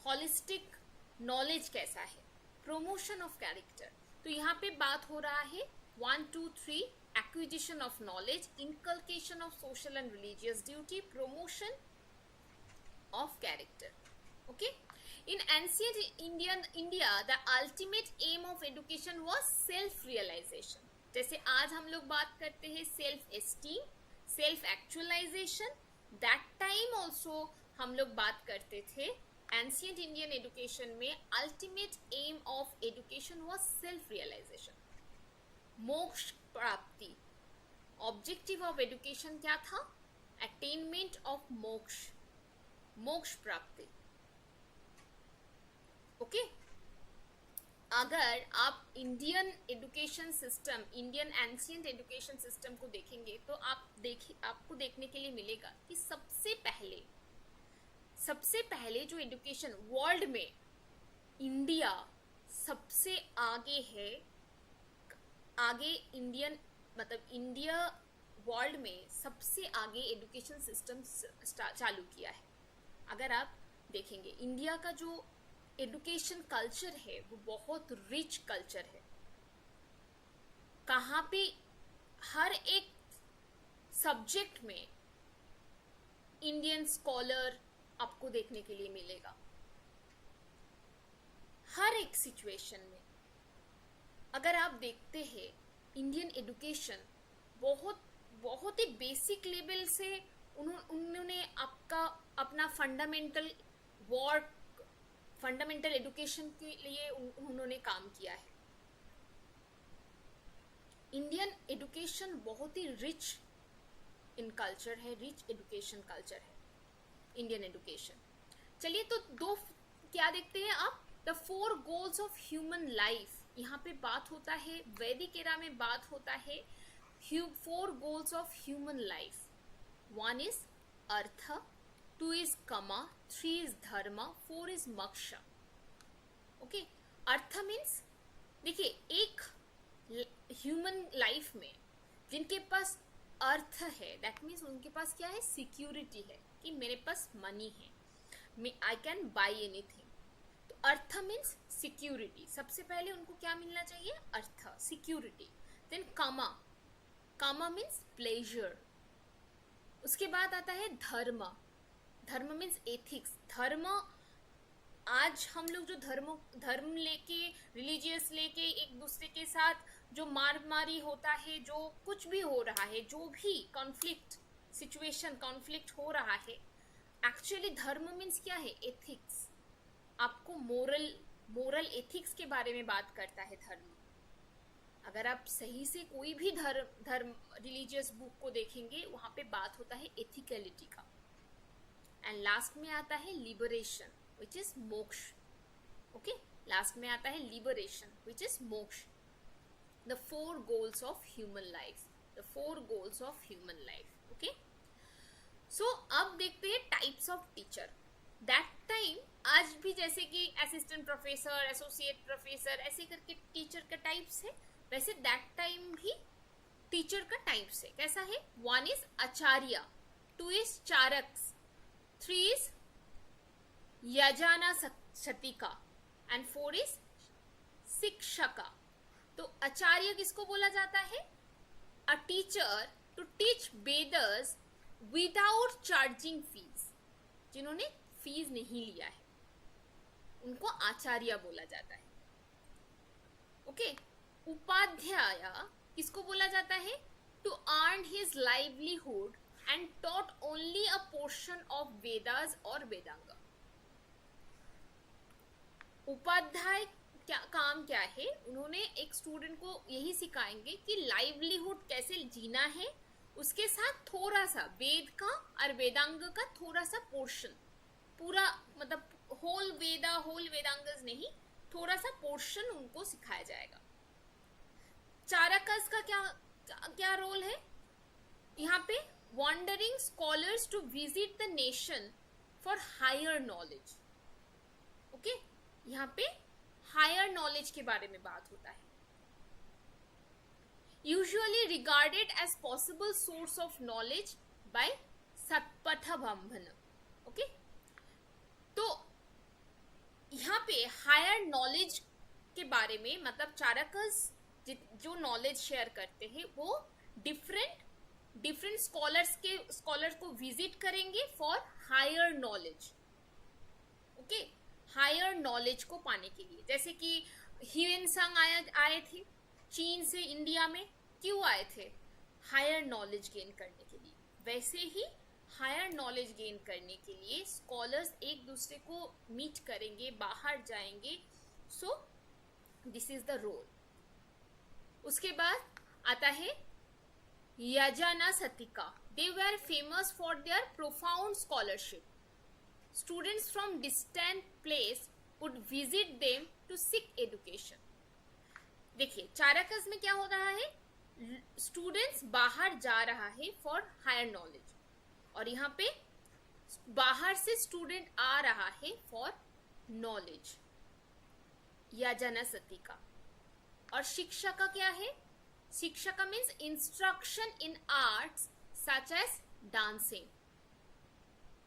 होलिस्टिक नॉलेज कैसा है, प्रोमोशन ऑफ कैरेक्टर। तो यहाँ पे बात हो रहा है 1 2 3 acquisition of knowledge, inculcation of social and religious duty, promotion of character. Okay, in ancient India the ultimate aim of education was self realization। जैसे आज हम लोग बात करते हैं self esteem, self actualization, that time also हम लोग बात करते थे एंशियंट इंडियन एजुकेशन में ultimate aim of education was self realization, मोक्ष प्राप्ति। ऑब्जेक्टिव ऑफ एजुकेशन क्या था, अटेनमेंट ऑफ मोक्ष, मोक्ष प्राप्ति। ओके, अगर आप Indian education system, Indian ancient education system को देखेंगे तो आपको देखने के लिए मिलेगा कि सबसे पहले जो एजुकेशन वर्ल्ड में इंडिया सबसे आगे है, आगे इंडियन मतलब इंडिया वर्ल्ड में सबसे आगे एजुकेशन सिस्टम चालू किया है। अगर आप देखेंगे इंडिया का जो एजुकेशन कल्चर है वो बहुत रिच कल्चर है। कहाँ पे हर एक सब्जेक्ट में इंडियन स्कॉलर आपको देखने के लिए मिलेगा, हर एक सिचुएशन में। अगर आप देखते हैं इंडियन एजुकेशन बहुत ही बेसिक लेवल से उन्होंने अपना फंडामेंटल वर्क, फंडामेंटल एजुकेशन के लिए उन्होंने काम किया है। इंडियन एजुकेशन बहुत ही रिच इन कल्चर है, रिच एजुकेशन कल्चर है इंडियन एजुकेशन। चलिए तो दो क्या देखते हैं आप, the 4 goals of human life. यहाँ पे बात होता है वैदिक एरा में बात होता है 4 goals of human life. 1 is earth, 2 is कमा, 3 इज धर्म, 4 is moksha. Okay, earth means देखिए एक ह्यूमन लाइफ में जिनके पास अर्थ है, दैट मीन्स उनके पास क्या है, सिक्योरिटी है कि मेरे पास मनी है, आई कैन बाई एनीथिंग। तो अर्थ मीन्स सिक्योरिटी, सबसे पहले उनको क्या मिलना चाहिए, अर्थ, सिक्योरिटी। देन कामा, कामा मीन्स प्लेजर। उसके बाद आता है धर्म, धर्म मीन्स एथिक्स। धर्म आज हम लोग जो धर्म लेके, रिलीजियस लेके एक दूसरे के साथ जो मारी होता है, जो कुछ भी हो रहा है, जो भी कॉन्फ्लिक्ट सिचुएशन, कॉन्फ्लिक्ट हो रहा है, एक्चुअली धर्म मीन्स क्या है? एथिक्स। आपको मोरल एथिक्स के बारे में बात करता है धर्म। अगर आप सही से कोई भी धर्म रिलीजियस बुक को देखेंगे, वहां पे बात होता है एथिकलिटी का। एंड लास्ट में आता है लिबरेशन, विच इज मोक्ष। ओके, लास्ट में आता है लिबरेशन, विच इज मोक्ष। The 4 goals of human life, the 4 goals of human life. Okay, so अब देखते हैं types of teacher. That time, आज भी जैसे कि असिस्टेंट प्रोफेसर, एसोसिएट प्रोफेसर, ऐसे करके टीचर का टाइप्स है, वैसे दैट टाइम भी टीचर का टाइप्स है। कैसा है? 1 is acharya, 2 is charakas, 3 is यजाना सतिका एंड 4 is शिक्षका। तो आचार्य किसको बोला जाता है? A teacher to teach Vedas without charging fees. जिन्होंने फीस नहीं लिया है उनको आचार्य बोला जाता है। ओके, उपाध्याय किसको बोला जाता है? To earn his livelihood and taught only a portion of Vedas और वेदांग। उपाध्याय क्या काम क्या है? उन्होंने एक स्टूडेंट को यही सिखाएंगे कि लाइवलीहुड कैसे जीना है, उसके साथ थोड़ा सा वेद का और वेदांग का थोड़ा सा पोर्शन, पूरा मतलब होल वेदा, होल वेदांगस नहीं, थोड़ा सा पोर्शन उनको सिखाया जाएगा। चारकस का क्या रोल है यहाँ पे? Wandering scholars to visit the nation for higher knowledge. Okay, यहाँ पे हायर नॉलेज के बारे में बात होता है। Usually regarded as possible source of knowledge by सत्पथबंधन। ओके, तो यहाँ पे हायर नॉलेज के बारे में मतलब चारकस जो नॉलेज शेयर करते हैं वो डिफरेंट स्कॉलर्स को विजिट करेंगे for higher knowledge. Okay, higher knowledge को पाने के लिए। जैसे कि ह्यूएनसांग आए थे चीन से इंडिया में, क्यों आए थे? हायर नॉलेज गेन करने के लिए। वैसे ही हायर नॉलेज गेन करने के लिए स्कॉलर्स एक दूसरे को मीट करेंगे, बाहर जाएंगे। So this is the role. उसके बाद आता है यजाना सतिका। They were famous for their profound scholarship. Students from distant place would visit them to seek education. देखिए चारकस में क्या हो रहा है? स्टूडेंट्स बाहर जा रहा है फॉर हायर नॉलेज, और यहाँ पे बाहर से स्टूडेंट आ रहा है फॉर नॉलेज, यजाना सतिका। और शिक्षा का क्या है? शिक्षा का means instruction in arts such as dancing,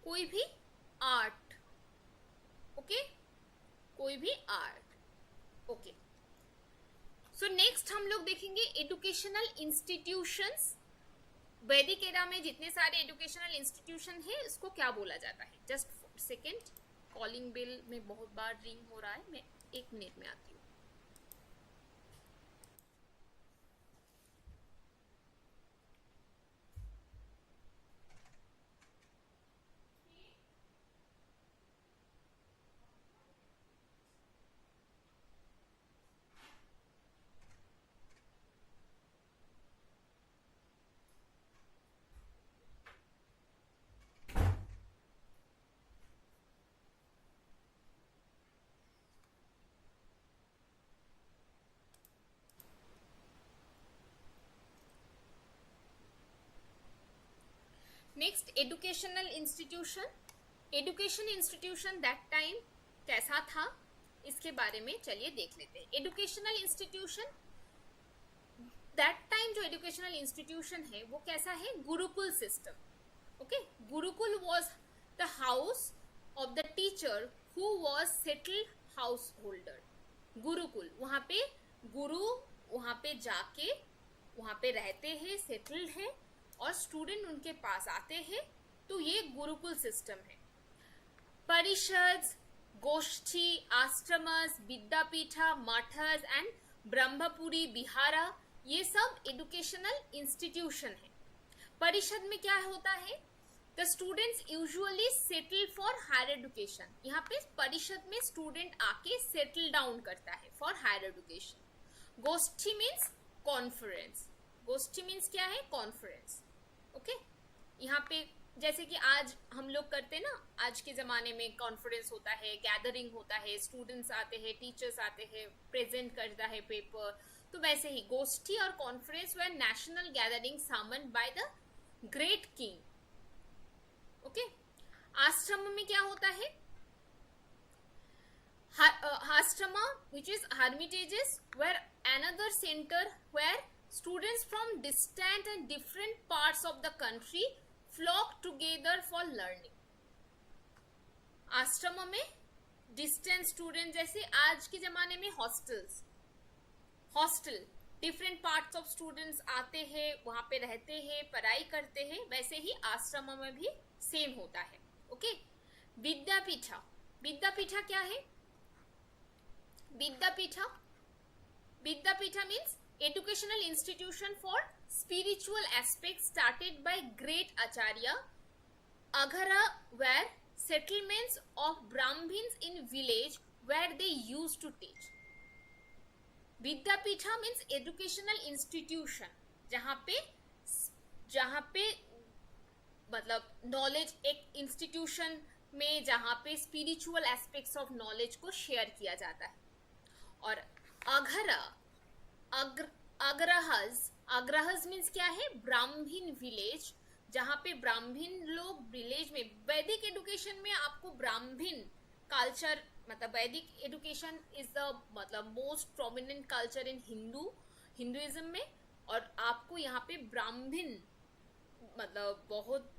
कोई भी आर्ट। ओके, कोई भी आर्ट। ओके, सो नेक्स्ट हम लोग देखेंगे एजुकेशनल इंस्टीट्यूशंस। वैदिक एरा में जितने सारे एजुकेशनल इंस्टीट्यूशन है उसको क्या बोला जाता है? जस्ट सेकेंड, कॉलिंग बेल में बहुत बार रिंग हो रहा है, मैं 1 मिनट में आती हूँ। Next educational institution. Education institution that time कैसा था इसके बारे में चलिए देख लेते हैं। एजुकेशनल इंस्टीट्यूशन दैट टाइम, जो एजुकेशनल इंस्टीट्यूशन है वो कैसा है? Gurukul system. Okay, Gurukul was the house of the teacher who was settled house holder. Gurukul, वहां पे गुरु वहां पे जाके वहां पे रहते हैं, सेटल्ड है, और स्टूडेंट उनके पास आते हैं। तो ये गुरुकुल सिस्टम है। परिषद, गोष्ठी, आश्रमस, विद्यापीठा, मठस एंड ब्रह्मपुरी विहारा, ये सब एजुकेशनल इंस्टीट्यूशन है। परिषद में क्या होता है? The students usually settle for higher education. यहाँ पे परिषद में स्टूडेंट आके सेटल डाउन करता है फॉर हायर एजुकेशन। गोष्ठी मीन्स कॉन्फ्रेंस। गोष्ठी मीन्स क्या है? कॉन्फ्रेंस। ओके, यहाँ पे जैसे कि आज हम लोग करते हैं ना, आज के ज़माने में कॉन्फ्रेंस होता है, गैदरिंग होता है, स्टूडेंट्स आते हैं, टीचर्स आते हैं, प्रेजेंट करता है पेपर, तो वैसे ही गोष्ठी और conference were national gathering summon by the great king. Okay, आश्रम में क्या होता है? आश्रमा which is hermitages were another center where students from distant and different parts of the country flock together for learning. आश्रमों में डिस्टेंट स्टूडेंट, जैसे आज के जमाने में hostel different parts of students आते हैं, वहां पे रहते हैं, पढ़ाई करते हैं, वैसे ही आश्रमों में भी सेम होता है। ओके, विद्यापीठा। विद्यापीठा क्या है? विद्यापीठा means educational institution for spiritual aspects started by great Acharya Aghara, where settlements of Brahmins in village where they used to teach. Vidyapitha means educational institution, जहाँ पे मतलब नॉलेज, एक इंस्टीट्यूशन में जहाँ पे स्पिरिचुअल एस्पेक्ट्स ऑफ नॉलेज को share किया जाता है। और अग्रहज मीन्स क्या है? ब्राह्मीण विलेज, जहाँ पे ब्राह्मीण लोग विलेज में, वैदिक एजुकेशन में आपको ब्राह्मीण कल्चर, मतलब वैदिक एजुकेशन इज द मतलब most prominent culture in Hinduism में, और आपको यहाँ पे ब्राह्मीण मतलब बहुत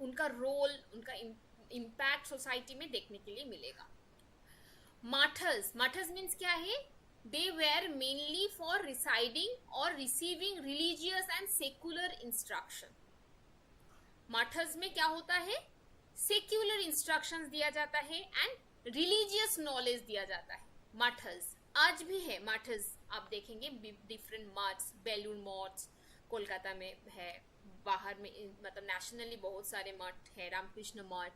उनका रोल, उनका इम्पैक्ट सोसाइटी में देखने के लिए मिलेगा। मठस मीन्स क्या है? They were mainly for residing or receiving religious and secular instruction. मठस में क्या होता है? सेक्युलर इंस्ट्रक्शंस दिया जाता है एंड रिलीजियस नॉलेज दिया जाता है। मठस आज भी है। मठस आप देखेंगे डिफरेंट मठ्स, बेलूर मठ्स कोलकाता में है, बाहर में मतलब नेशनली बहुत सारे मठ है, रामकृष्ण मठ।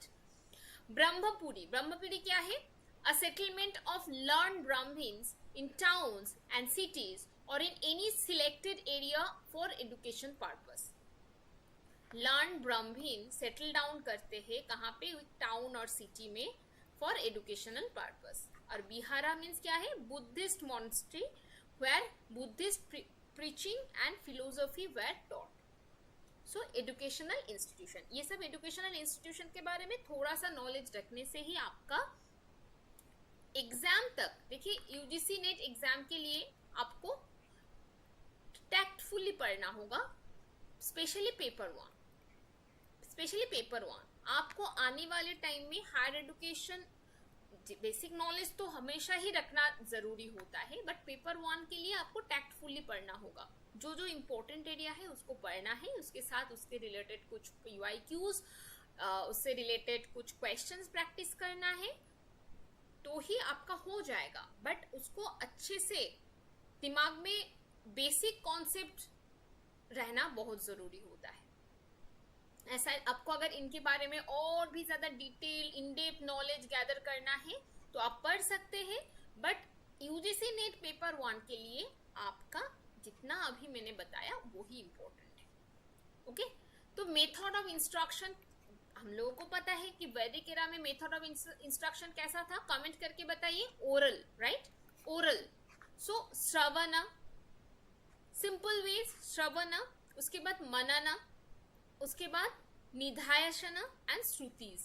ब्रह्मपुरी क्या है? A settlement of learned Brahmins in towns and cities or in any selected area for education purpose. Learned Brahmin settle down करते हैं कहाँ पे? टाउन और सिटी में for educational purpose. और बिहारा means क्या है? Buddhist monastery where Buddhist preaching and philosophy were taught. So educational institution, ये सब educational institution के बारे में थोड़ा सा नॉलेज रखने से ही आपका एग्जाम तक, देखिए यूजीसी नेट एग्जाम के लिए आपको टैक्टफुली पढ़ना होगा, स्पेशली पेपर वन। आपको आने वाले टाइम में हायर एजुकेशन बेसिक नॉलेज तो हमेशा ही रखना जरूरी होता है, बट पेपर वन के लिए आपको टैक्टफुली पढ़ना होगा। जो इम्पोर्टेंट एरिया है उसको पढ़ना है, उसके साथ उसके रिलेटेड कुछ UIQs, उससे रिलेटेड कुछ क्वेश्चंस प्रैक्टिस करना है, तो ही आपका हो जाएगा। बट उसको अच्छे से दिमाग में बेसिक कॉन्सेप्ट रहना बहुत जरूरी होता है। ऐसा आपको अगर इनके बारे में और भी ज्यादा detail in depth knowledge gather करना है तो आप पढ़ सकते हैं, but UGC net paper one के लिए आपका जितना अभी मैंने बताया वो ही इम्पोर्टेंट है। ओके, तो मेथड ऑफ इंस्ट्रक्शन हम लोगों को पता है कि वैदिक एरा में मेथड ऑफ इंस्ट्रक्शन कैसा था, कमेंट करके बताइए। Oral, right? Oral. So shravan, simple ways shravan, उसके बाद मनन, उसके बाद nidhyasan and shrutis.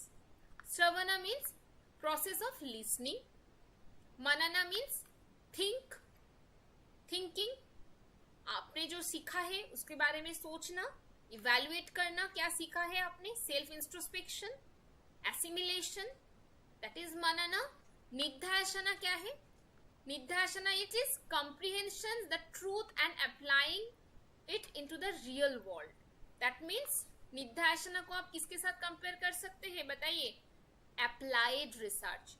Shravan means process of listening, manan means thinking, आपने जो सीखा है उसके बारे में सोचना, इवैल्यूएट करना, क्या सीखा है आपने, self introspection, assimilation, that is manan. निध्यासन क्या है? Nidhyasan it is comprehension the truth and applying it into the real world. That means nidhyasan को आप किसके साथ कंपेयर कर सकते हैं बताइए? applied research,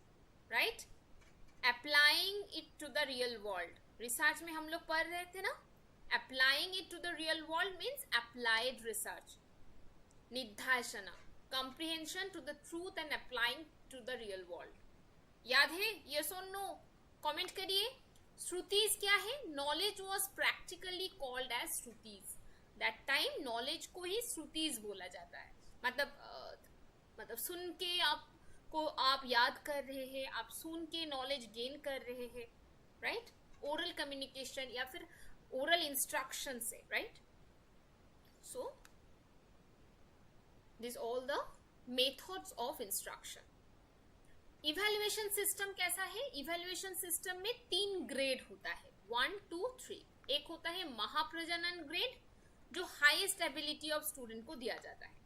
right? Applying it to the real world. Research में हम लोग पढ़ रहे थे ना, applying it to the real world means applied research. निधाशना, comprehension to the truth and applying to the real world. याद है? Yes or no? Comment करिए. श्रुतिज क्या है? Knowledge was practically called as श्रुतिज. That time knowledge को ही श्रुतिज बोला जाता है. मतलब सुन के आप याद कर रहे हैं, आप सुन के नॉलेज गेन कर रहे हैं, राइट? ओरल कम्युनिकेशन या फिर ओरल इंस्ट्रक्शन से, right? So this all the methods of instruction. Evaluation system कैसा है? इवैल्यूएशन सिस्टम में 3 ग्रेड होता है, 1, 2, 3. एक होता है महाप्रजनन ग्रेड, जो हाईएस्ट एबिलिटी ऑफ स्टूडेंट को दिया जाता है.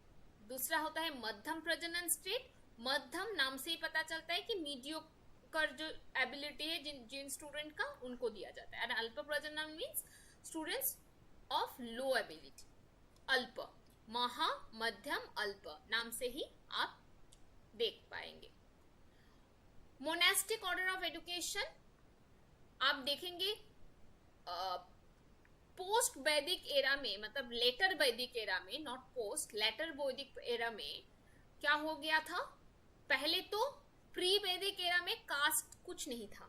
दूसरा होता है मध्यम प्रजनन स्टेट. मध्यम नाम से ही पता चलता है कि मीडियोकर जो एबिलिटी है जिन स्टूडेंट का, उनको दिया जाता है. एंड अल्प प्रजनन means students of low ability. अल्प, महा, मध्यम, अल्प नाम से ही आप देख पाएंगे. मोनास्टिक ऑर्डर ऑफ एजुकेशन आप देखेंगे पोस्ट वैदिक एरा में, मतलब लेटर वैदिक एरा में, नॉट पोस्ट, लेटर वैदिक एरा में क्या हो गया था? पहले तो प्री वैदिक एरा में कास्ट कुछ नहीं था.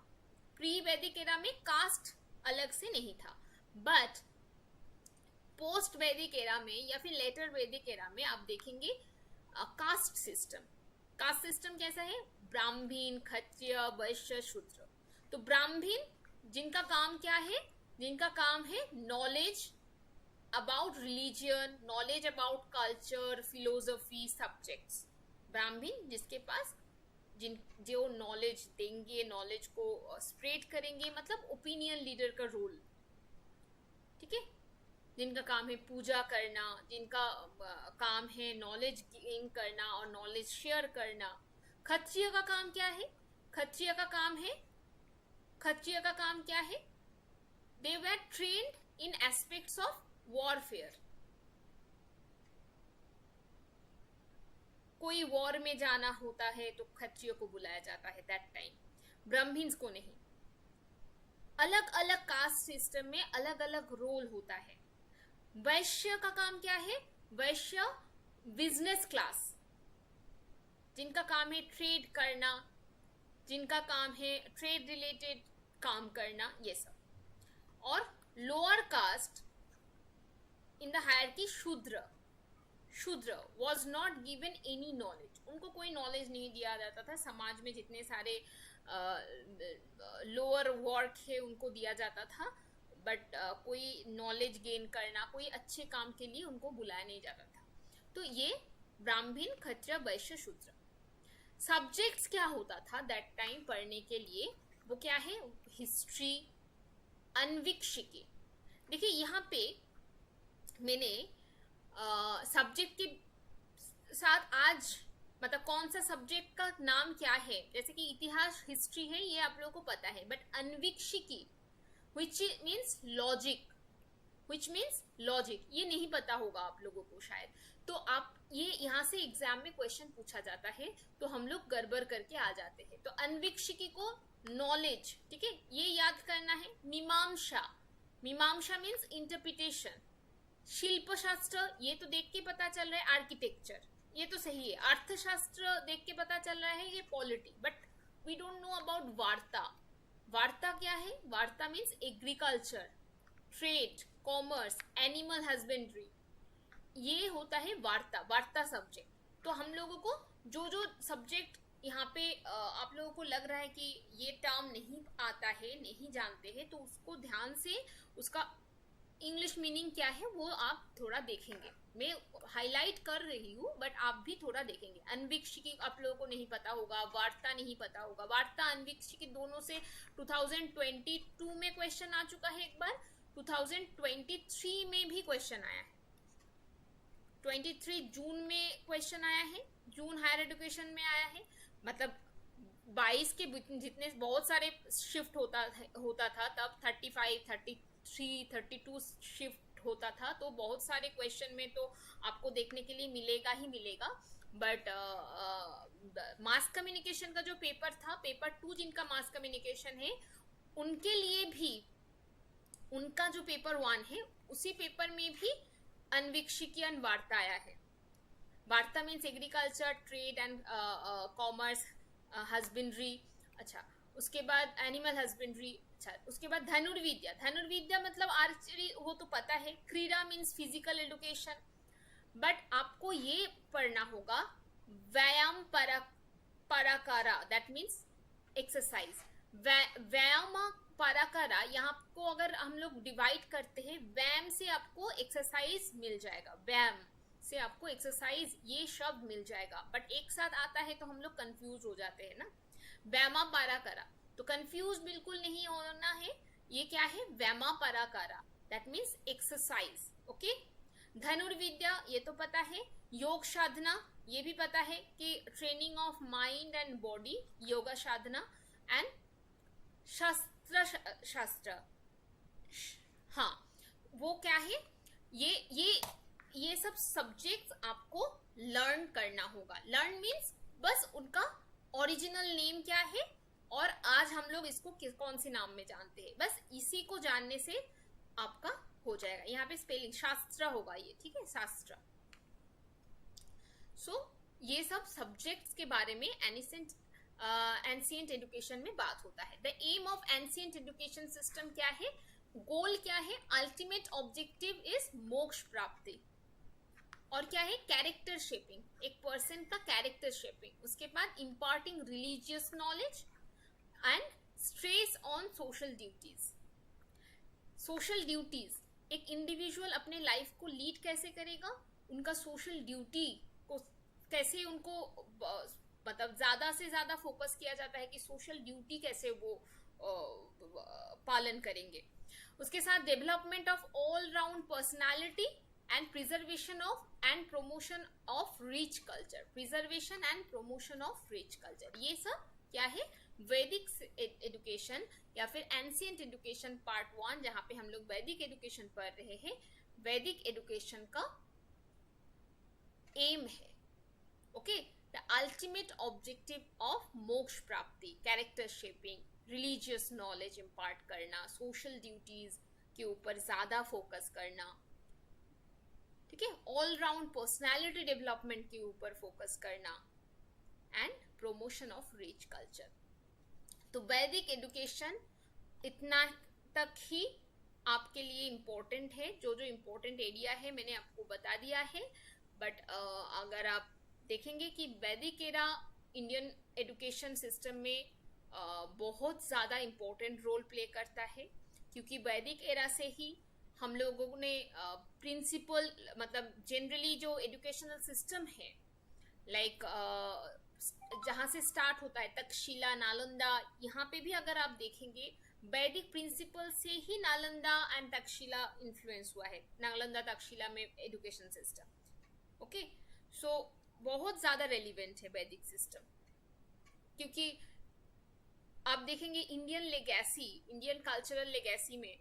प्री वैदिक एरा में कास्ट अलग से नहीं था. बट पोस्ट वैदिक एरा में या फिर लेटर वैदिक एरा में आप देखेंगे कास्ट सिस्टम. कास्ट सिस्टम कैसा है? ब्राह्मण, क्षत्रिय, वैश्य, शूद्र. तो ब्राह्मण जिनका काम क्या है? जिनका काम है knowledge about religion, knowledge about culture, philosophy, subjects. ब्राह्मण जिसके पास जो नॉलेज देंगे, नॉलेज को स्प्रेड करेंगे, मतलब ओपिनियन लीडर का रोल, ठीक है? जिनका काम है पूजा करना, जिनका काम है नॉलेज गेन करना और नॉलेज शेयर करना. क्षत्रिय का काम क्या है? क्षत्रिय का काम क्या है? They were trained in aspects of warfare. कोई वॉर में जाना होता है तो क्षत्रिय को बुलाया जाता है दैट टाइम, ब्राह्मण्स को नहीं. अलग अलग कास्ट सिस्टम में अलग अलग रोल होता है. वैश्य का काम क्या है? वैश्य बिजनेस क्लास, जिनका काम है ट्रेड करना, जिनका काम है ट्रेड रिलेटेड काम करना, ये सब. और lower caste in the hierarchy Shudra was not given any knowledge. उनको कोई नॉलेज नहीं दिया जाता था. समाज में जितने सारे लोअर वर्क है उनको दिया जाता था, बट कोई नॉलेज गेन करना, कोई अच्छे काम के लिए उनको बुलाया नहीं जाता था. तो ये ब्राह्मण, क्षत्रिय, वैश्य, शूद्र. सब्जेक्ट्स क्या होता था दैट टाइम पढ़ने के लिए? वो क्या है? हिस्ट्री, अन्वीक्षिकी. देखिए यहाँ पे मैंने सब्जेक्ट के साथ आज मतलब कौन सा सब्जेक्ट का नाम क्या है, जैसे कि इतिहास, हिस्ट्री है, ये आप लोगों को पता है. But Anvikshiki which means logic, ये नहीं पता होगा आप लोगों को शायद. तो आप ये यहाँ से एग्जाम में क्वेश्चन पूछा जाता है तो हम लोग गड़बड़ करके आ जाते हैं. तो अन्वीक्षिकी को नॉलेज, ठीक है, ये याद करना है. मीमांसा मीन्स इंटरप्रिटेशन. शिल्प शास्त्र, ये तो देख के पता चल रहा है. आर्किटेक्चर, ये तो सही है. अर्थशास्त्र देख के पता चल रहा है, ये polity. But we don't know about वार्ता. वार्ता क्या है? वार्ता means agriculture, trade, commerce, animal husbandry, ये होता है वार्ता सब्जेक्ट. तो हम लोगों को जो सब्जेक्ट यहाँ पे आप लोगों को लग रहा है कि ये टर्म नहीं आता है, नहीं जानते हैं, तो उसको ध्यान से उसका इंग्लिश मीनिंग क्या है वो आप थोड़ा देखेंगे. मैं हाईलाइट कर रही हूँ बट आप भी थोड़ा देखेंगे. अन्वीक्षिकी आप लोगों को नहीं पता होगा, वार्ता नहीं पता होगा. वार्ता, अन्वीक्षिकी दोनों से 2022 में क्वेश्चन आ चुका है एक बार. 2023 में भी क्वेश्चन आया है. 23 जून में क्वेश्चन आया है, जून हायर एजुकेशन में आया है. मतलब 22 के जितने बहुत सारे शिफ्ट होता था तब 35, 33, 32 शिफ्ट होता था. तो बहुत सारे क्वेश्चन में तो आपको देखने के लिए मिलेगा ही मिलेगा. बट मास कम्युनिकेशन का जो पेपर था, पेपर 2 जिनका मास कम्युनिकेशन है, उनके लिए भी उनका जो पेपर 1 है, उसी पेपर में भी अन्वीक्षिकीयन वार्ता आया है। वार्ता means agriculture, trade and commerce, husbandry, अच्छा उसके बाद एनिमल हस्बेंड्री, अच्छा उसके बाद धनुर्विद्या। धनुर्विद्या मतलब आर्चरी, वो तो पता है। क्रीड़ा मीन्स फिजिकल एजुकेशन। बट आपको ये पढ़ना होगा व्यायाम पराकारा, दैट मीन्स एक्सरसाइज। व्यायाम पराकारा, यहाँ को अगर हम लोग डिवाइड करते हैं, व्यायाम से आपको एक्सरसाइज मिल जाएगा, व्यायाम से आपको एक्सरसाइज ये शब्द मिल जाएगा। बट एक साथ आता है तो हम लोग कंफ्यूज हो जाते हैं ना, व्यायामा पराकारा। तो कंफ्यूज बिल्कुल नहीं होना है, ये क्या है, vyayama parakara, that means exercise. Okay, धनुर्विद्या ये तो पता है। योग साधना ये भी पता है कि training of mind and body, yoga Sadhana. And शास्त्र, हाँ वो क्या है, ये सब सब्जेक्ट्स आपको लर्न करना होगा। लर्न मीन्स बस उनका ओरिजिनल नेम क्या है और आज हम लोग इसको कौन से नाम में जानते हैं, बस इसी को जानने से आपका हो जाएगा। यहाँ पे स्पेलिंग शास्त्र होगा ये, ठीक है, शास्त्र। सो ये सब सब्जेक्ट्स के बारे में एंशिएंट एजुकेशन में बात होता है। The aim of ancient education system क्या है, गोल क्या है, अल्टीमेट ऑब्जेक्टिव इज मोक्ष प्राप्ति। और क्या है, कैरेक्टर शेपिंग, एक पर्सन का कैरेक्टर शेपिंग। उसके बाद imparting religious knowledge and stress on social duties. Social duties, एक इंडिविजुअल अपने लाइफ को लीड कैसे करेगा, उनका सोशल ड्यूटी को कैसे उनको मतलब ज्यादा से ज्यादा फोकस किया जाता है कि सोशल ड्यूटी कैसे वो पालन करेंगे। उसके साथ development of all round personality and preservation of and promotion of rich culture. Preservation and promotion of rich culture, ये सब क्या है, वैदिक एजुकेशन या फिर एंशिएंट एजुकेशन पार्ट 1, जहां पे हम लोग वैदिक एजुकेशन पढ़ रहे हैं। वैदिक एजुकेशन का एम है, okay, the ultimate objective of मोक्ष प्राप्ति, character shaping, religious knowledge impart करना, सोशल ड्यूटीज के ऊपर ज्यादा फोकस करना, ठीक है, ऑल राउंड पर्सनालिटी डेवलपमेंट के ऊपर फोकस करना and promotion of rich culture. तो वैदिक एजुकेशन इतना तक ही आपके लिए इम्पोर्टेंट है। जो जो इम्पोर्टेंट एरिया है मैंने आपको बता दिया है। बट अगर आप देखेंगे कि वैदिक एरा इंडियन एजुकेशन सिस्टम में बहुत ज़्यादा इम्पोर्टेंट रोल प्ले करता है, क्योंकि वैदिक एरा से ही हम लोगों ने प्रिंसिपल मतलब जनरली जो एजुकेशनल सिस्टम है, लाइक जहाँ से स्टार्ट होता है तक्षशिला, नालंदा, यहाँ पे भी अगर आप देखेंगे वैदिक प्रिंसिपल से ही नालंदा एंड तक्षशिला इन्फ्लुएंस हुआ है, नालंदा तक्षशिला में एजुकेशन सिस्टम। ओके, सो बहुत ज़्यादा रेलिवेंट है वैदिक सिस्टम, क्योंकि आप देखेंगे Indian legacy, Indian cultural legacy में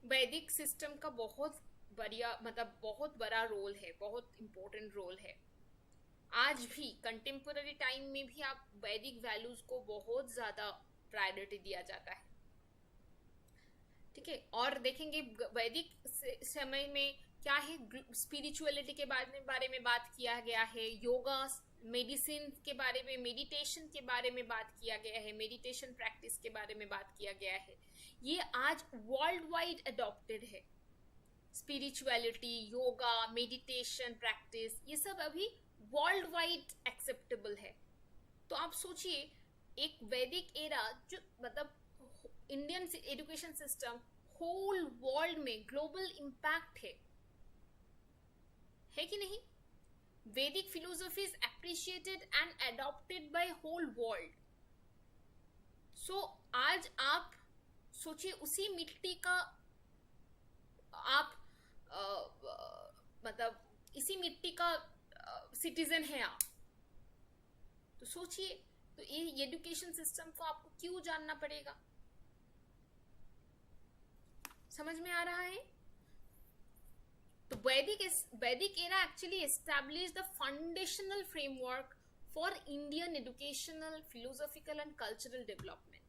वैदिक सिस्टम का बहुत बढ़िया मतलब बहुत बड़ा रोल है, बहुत इम्पोर्टेंट रोल है। आज भी कंटेम्पोररी टाइम में भी आप वैदिक वैल्यूज को बहुत ज़्यादा प्रायोरिटी दिया जाता है, ठीक है। और देखेंगे वैदिक समय में क्या है, स्पिरिचुअलिटी के बारे में बात किया गया है, योगा, मेडिसिन के बारे में, मेडिटेशन के बारे में बात किया गया है, मेडिटेशन प्रैक्टिस के बारे में बात किया गया है। ये आज वर्ल्ड वाइड अडॉप्टेड है। स्पिरिचुअलिटी, योगा, मेडिटेशन प्रैक्टिस, ये सब अभी वर्ल्ड वाइड एक्सेप्टेबल है। तो आप सोचिए एक वैदिक एरा जो मतलब Indian education system whole world में ग्लोबल इम्पैक्ट है कि नहीं। Vedic philosophy is appreciated and adopted by whole world. So आज आप सोचिए उसी मिट्टी का आप मतलब इसी मिट्टी का सिटीजन है आप, तो सोचिए तो ये एजुकेशन सिस्टम को आपको क्यों जानना पड़ेगा। समझ में आ रहा है। तो Vedic era actually established the foundational framework for Indian educational, philosophical and cultural development.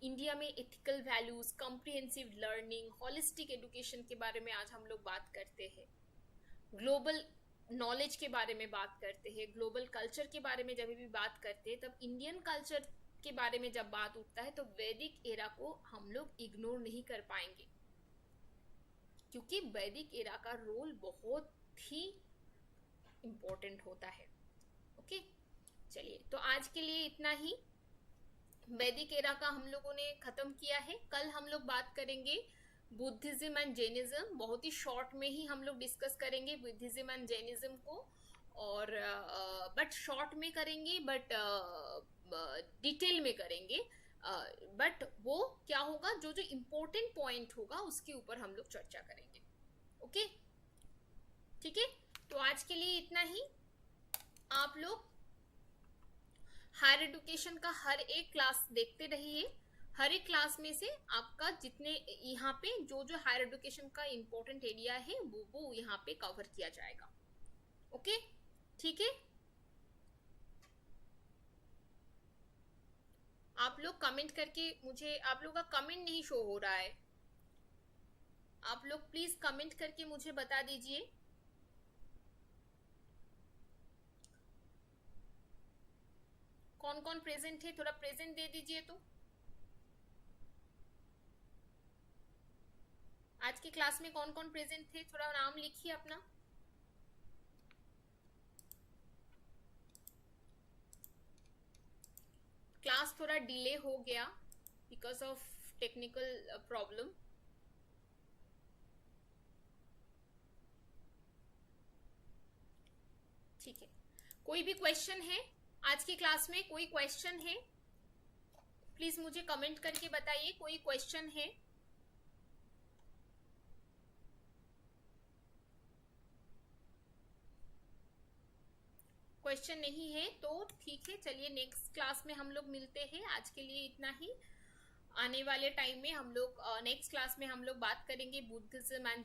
India में ethical values, comprehensive learning, holistic education के बारे में आज हम लोग बात करते हैं। ग्लोबल नॉलेज के बारे में बात करते हैं, ग्लोबल कल्चर के बारे में जब भी बात करते हैं, तब इंडियन कल्चर के बारे में जब बात उठता है तो वैदिक एरा को हम लोग इग्नोर नहीं कर पाएंगे, क्योंकि वैदिक एरा का रोल बहुत ही इम्पोर्टेंट होता है। ओके, चलिए, तो आज के लिए इतना ही। वैदिक एरा का हम लोगों ने खत्म किया है। कल हम लोग बात करेंगे बुद्धिज्म एंड जैनिज्म। बहुत ही शॉर्ट में ही हम लोग डिस्कस करेंगे बुद्धिज्म एंड जैनिज्म को, और बट शॉर्ट में करेंगे, बट डिटेल में करेंगे। बट वो क्या होगा, जो जो इम्पोर्टेंट पॉइंट होगा उसके ऊपर हम लोग चर्चा करेंगे। ओके, ठीक है। तो आज के लिए इतना ही। आप लोग हायर एजुकेशन का हर एक क्लास देखते रहिए। हर एक क्लास में से आपका जितने यहाँ पे जो जो हायर एजुकेशन का इम्पोर्टेंट एरिया है वो यहाँ पे कवर किया जाएगा। ओके, ठीक है। आप लोग कमेंट करके मुझे, आप लोग का कमेंट नहीं शो हो रहा है, आप लोग प्लीज कमेंट करके मुझे बता दीजिए। कौन कौन प्रेजेंट है, थोड़ा प्रेजेंट दे दीजिए। तो आज की क्लास में कौन कौन प्रेजेंट थे, थोड़ा नाम लिखिए अपना। क्लास थोड़ा डिले हो गया बिकॉज ऑफ टेक्निकल प्रॉब्लम। ठीक है, कोई भी क्वेश्चन है आज की क्लास में? कोई क्वेश्चन है प्लीज मुझे कमेंट करके बताइए, कोई क्वेश्चन है? क्वेश्चन नहीं है तो ठीक है, चलिए नेक्स्ट क्लास में हम लोग मिलते हैं। आज के लिए इतना ही। आने वाले टाइम में हम लोग नेक्स्ट क्लास में हम लोग बात करेंगे बुद्धिज्म एंड